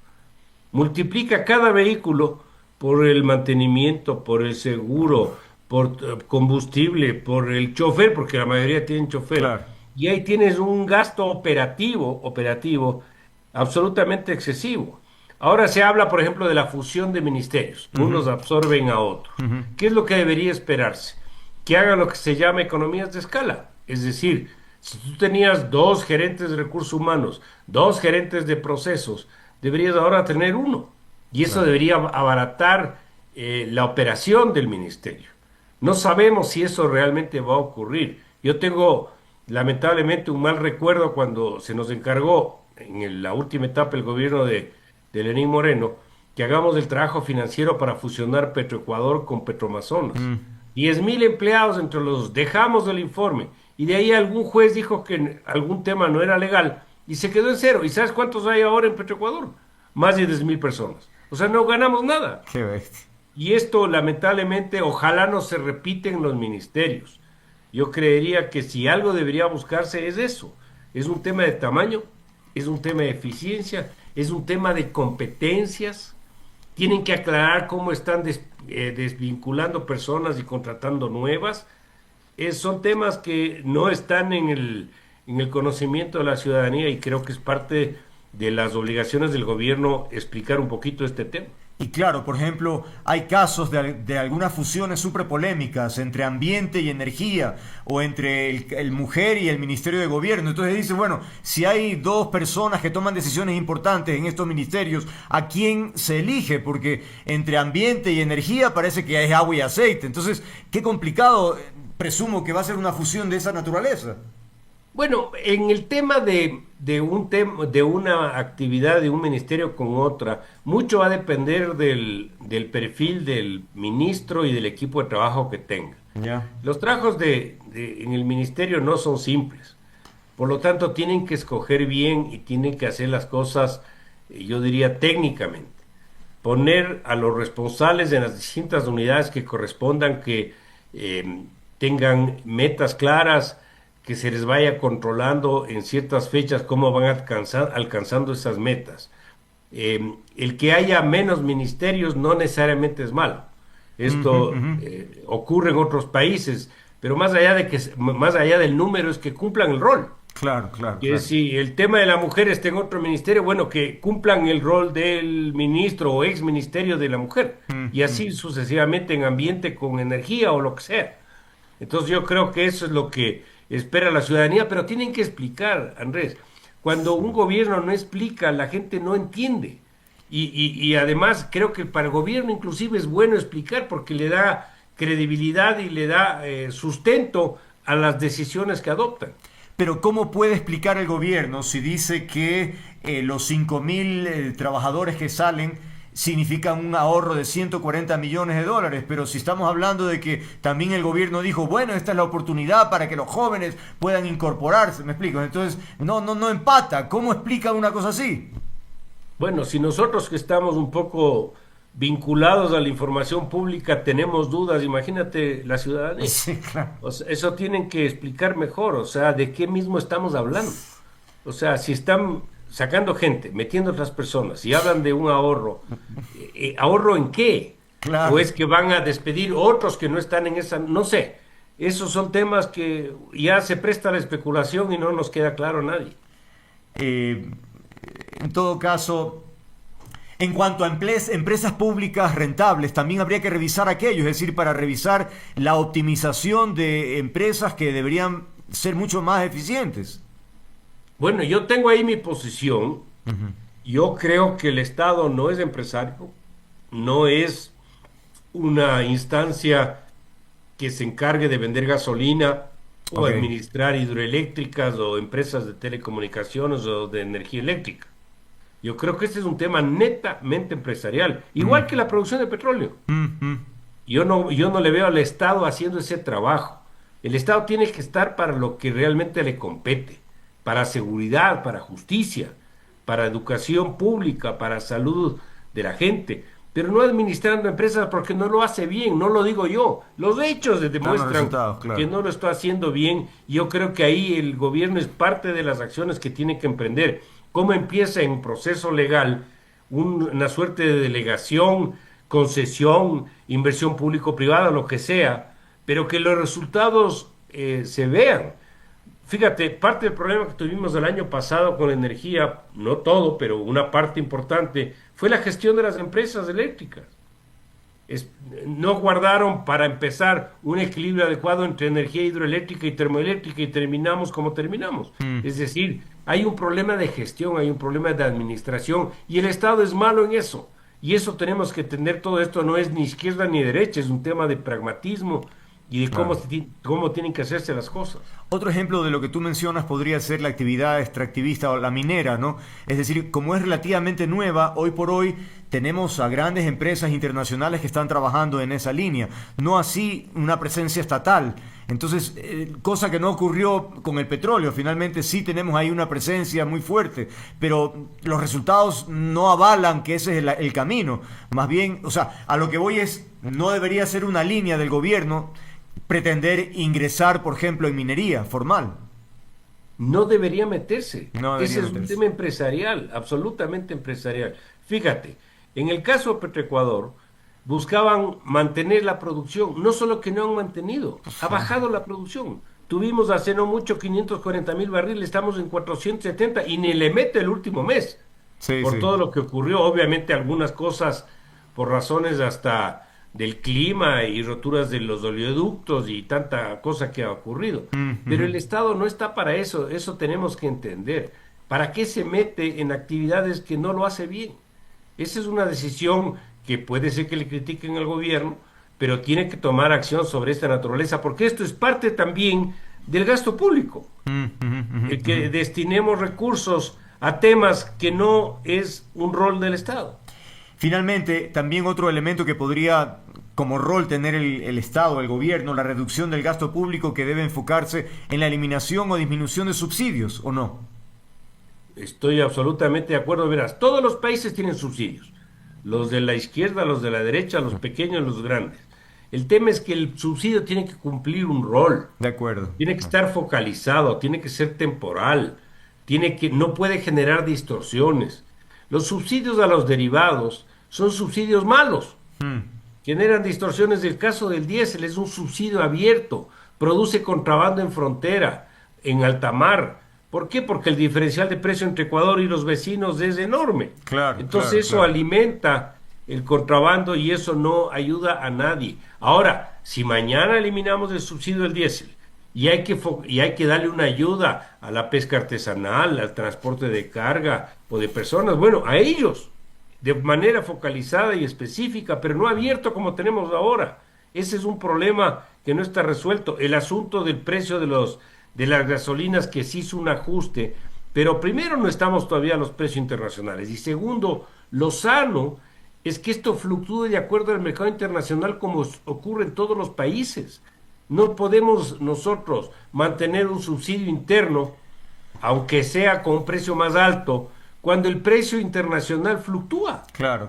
Multiplica cada vehículo por el mantenimiento, por el seguro, por combustible, por el chofer, porque la mayoría tienen chofer. Claro. Y ahí tienes un gasto operativo absolutamente excesivo. Ahora se habla, por ejemplo, de la fusión de ministerios. Unos absorben a otros. ¿Qué es lo que debería esperarse? Que hagan lo que se llama economías de escala. Es decir, Si tú tenías dos gerentes de recursos humanos, dos gerentes de procesos, deberías ahora tener uno. Y eso debería abaratar la operación del ministerio. No sabemos si eso realmente va a ocurrir. Yo tengo lamentablemente un mal recuerdo cuando se nos encargó en la última etapa del gobierno de Lenín Moreno que hagamos el trabajo financiero para fusionar Petroecuador con Petroamazonas. 10.000 empleados entre los dejamos del informe y de ahí algún juez dijo que algún tema no era legal y se quedó en cero. ¿Y sabes cuántos hay ahora en Petroecuador? Más de 10.000 personas. O sea, no ganamos nada. Qué bestia. Y esto, lamentablemente, ojalá no se repite en los ministerios. Yo creería que si algo debería buscarse es eso. Es un tema de tamaño, es un tema de eficiencia, es un tema de competencias. Tienen que aclarar cómo están desvinculando personas y contratando nuevas. Son temas que no están en el conocimiento de la ciudadanía y creo que es parte de las obligaciones del gobierno explicar un poquito este tema. Y claro, por ejemplo, hay casos de algunas fusiones súper polémicas entre ambiente y energía, o entre el mujer y el Ministerio de Gobierno. Entonces dice, bueno, si hay dos personas que toman decisiones importantes en estos ministerios, ¿a quién se elige? Porque entre ambiente y energía parece que es agua y aceite. Entonces, qué complicado, presumo que va a ser una fusión de esa naturaleza. Bueno, en el tema de una actividad de un ministerio con otra, mucho va a depender del perfil del ministro y del equipo de trabajo que tenga. Ya. Los trabajos en el ministerio no son simples, por lo tanto tienen que escoger bien y tienen que hacer las cosas, yo diría, técnicamente. Poner a los responsables de las distintas unidades que correspondan, que tengan metas claras, que se les vaya controlando en ciertas fechas cómo van alcanzando esas metas. El que haya menos ministerios no necesariamente es malo. Esto ocurre en otros países, pero más allá del número es que cumplan el rol. Claro, claro. Que claro. si el tema de la mujer está en otro ministerio, bueno, que cumplan el rol del ministro o ex ministerio de la mujer, y así sucesivamente en ambiente con energía o lo que sea. Entonces yo creo que eso es lo que espera la ciudadanía, pero tienen que explicar, Andrés. Cuando un gobierno no explica, la gente no entiende. Y además creo que para el gobierno inclusive es bueno explicar porque le da credibilidad y le da sustento a las decisiones que adoptan. Pero ¿cómo puede explicar el gobierno si dice que los 5.000 trabajadores que salen significan un ahorro de 140 millones de dólares? Pero si estamos hablando de que también el gobierno dijo, bueno, esta es la oportunidad para que los jóvenes puedan incorporarse, ¿me explico? Entonces, no empata. ¿Cómo explica una cosa así? Bueno, si nosotros que estamos un poco vinculados a la información pública tenemos dudas, imagínate la ciudadanía. Sí, claro. O sea, eso tienen que explicar mejor, o sea, ¿de qué mismo estamos hablando? O sea, si están sacando gente, metiendo a otras personas y hablan de un ahorro, ¿ahorro en qué? Claro. ¿O es que van a despedir otros que no están en esa? No sé, esos son temas que ya se presta a la especulación y no nos queda claro a nadie. En todo caso, en cuanto a empresas públicas rentables, también habría que revisar aquello, es decir, para revisar la optimización de empresas que deberían ser mucho más eficientes. Bueno, yo tengo ahí mi posición. Yo creo que el Estado no es empresario, no es una instancia que se encargue de vender gasolina o Ok. administrar hidroeléctricas o empresas de telecomunicaciones o de energía eléctrica. Yo creo que este es un tema netamente empresarial, igual que la producción de petróleo. Yo no le veo al Estado haciendo ese trabajo. El Estado tiene que estar para lo que realmente le compete, para seguridad, para justicia, para educación pública, para salud de la gente, pero no administrando empresas porque no lo hace bien, no lo digo yo. Los hechos demuestran resultados, claro. que no lo está haciendo bien. Yo creo que ahí el gobierno es parte de las acciones que tiene que emprender. ¿Cómo empieza en un proceso legal una suerte de delegación, concesión, inversión público-privada, lo que sea, pero que los resultados se vean? Fíjate, parte del problema que tuvimos el año pasado con la energía, no todo, pero una parte importante, fue la gestión de las empresas eléctricas. no guardaron para empezar un equilibrio adecuado entre energía hidroeléctrica y termoeléctrica y terminamos como terminamos. Es decir, hay un problema de gestión, hay un problema de administración y el Estado es malo en eso. Y eso tenemos que entender, todo esto no es ni izquierda ni derecha, es un tema de pragmatismo y de cómo tienen que hacerse las cosas. Otro ejemplo de lo que tú mencionas podría ser la actividad extractivista o la minera, ¿no? Es decir, como es relativamente nueva, hoy por hoy tenemos a grandes empresas internacionales que están trabajando en esa línea, no así una presencia estatal. Entonces, cosa que no ocurrió con el petróleo, finalmente sí tenemos ahí una presencia muy fuerte, pero los resultados no avalan que ese es el camino. Más bien, o sea, a lo que voy es, no debería ser una línea del gobierno pretender ingresar, por ejemplo, en minería formal. No debería meterse. No debería Ese es meterse. un tema empresarial, absolutamente empresarial. Fíjate, en el caso de Petroecuador, buscaban mantener la producción, no solo que no han mantenido, ha bajado la producción. Tuvimos hace no mucho 540,000 barriles, estamos en 470 y ni le mete el último mes, por todo lo que ocurrió. Obviamente algunas cosas por razones hasta del clima y roturas de los oleoductos y tanta cosa que ha ocurrido. Pero el Estado no está para eso, eso tenemos que entender. ¿Para qué se mete en actividades que no lo hace bien? Esa es una decisión que puede ser que le critiquen al gobierno, pero tiene que tomar acción sobre esta naturaleza, porque esto es parte también del gasto público. El que destinemos recursos a temas que no es un rol del Estado. Finalmente, también otro elemento que podría como rol tener el Estado, el gobierno, la reducción del gasto público que debe enfocarse en la eliminación o disminución de subsidios, ¿o no? Estoy absolutamente de acuerdo. Verás, todos los países tienen subsidios. Los de la izquierda, los de la derecha, los pequeños, los grandes. El tema es que el subsidio tiene que cumplir un rol. De acuerdo. Tiene que estar focalizado, tiene que ser temporal, no puede generar distorsiones. Los subsidios a los derivados son subsidios malos. Generan distorsiones. El caso del diésel es un subsidio abierto, produce contrabando en frontera, en alta mar. ¿Por qué? Porque el diferencial de precio entre Ecuador y los vecinos es enorme. Claro, Entonces eso alimenta el contrabando y eso no ayuda a nadie. Ahora, si mañana eliminamos el subsidio del diésel y hay que darle una ayuda a la pesca artesanal, al transporte de carga o de personas, bueno, a ellos, de manera focalizada y específica, pero no abierto como tenemos ahora. Ese es un problema que no está resuelto. El asunto del precio de las gasolinas, que se hizo un ajuste, pero primero no estamos todavía a los precios internacionales y segundo, lo sano es que esto fluctúe de acuerdo al mercado internacional como ocurre en todos los países. No podemos nosotros mantener un subsidio interno, aunque sea con un precio más alto, cuando el precio internacional fluctúa. Claro.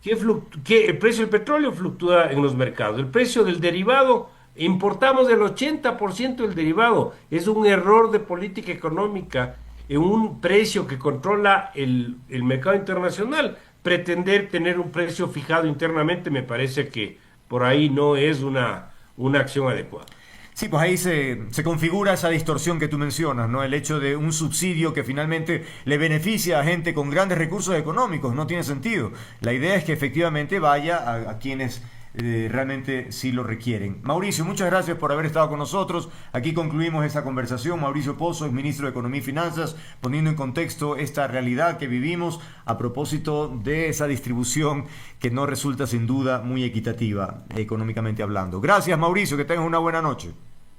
El precio del petróleo fluctúa en los mercados, el precio del derivado. Importamos el 80% del derivado. Es un error de política económica en un precio que controla el mercado internacional. Pretender tener un precio fijado internamente me parece que por ahí no es una acción adecuada. Sí, pues ahí se configura esa distorsión que tú mencionas, ¿no? El hecho de un subsidio que finalmente le beneficia a gente con grandes recursos económicos, no tiene sentido. La idea es que efectivamente vaya a quienes realmente sí lo requieren. Mauricio, muchas gracias por haber estado con nosotros. Aquí concluimos esta conversación. Mauricio Pozo es ministro de Economía y Finanzas, poniendo en contexto esta realidad que vivimos a propósito de esa distribución que no resulta sin duda muy equitativa económicamente hablando. Gracias, Mauricio, que tengas una buena noche.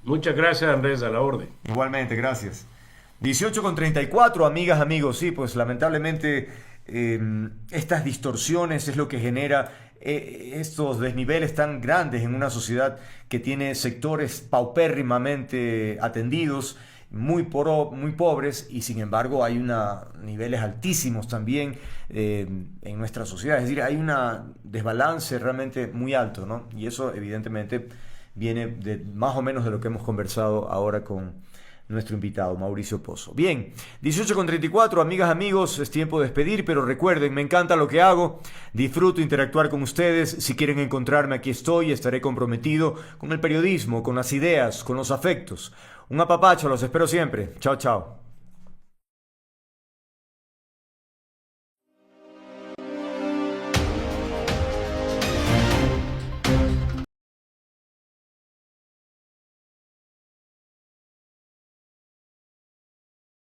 Muchas gracias, Andrés, a la orden. Igualmente, gracias. 18:34, amigas, amigos. Sí, pues lamentablemente estas distorsiones es lo que genera estos desniveles tan grandes en una sociedad que tiene sectores paupérrimamente atendidos, muy pobres, y sin embargo hay niveles altísimos también en nuestra sociedad. Es decir, hay un desbalance realmente muy alto, ¿no? Y eso evidentemente viene de más o menos de lo que hemos conversado ahora con nuestro invitado, Mauricio Pozo. Bien, 18:34, amigas, amigos, es tiempo de despedir, pero recuerden, me encanta lo que hago, disfruto interactuar con ustedes. Si quieren encontrarme, aquí estoy, estaré comprometido con el periodismo, con las ideas, con los afectos. Un apapacho, los espero siempre. Chao, chao.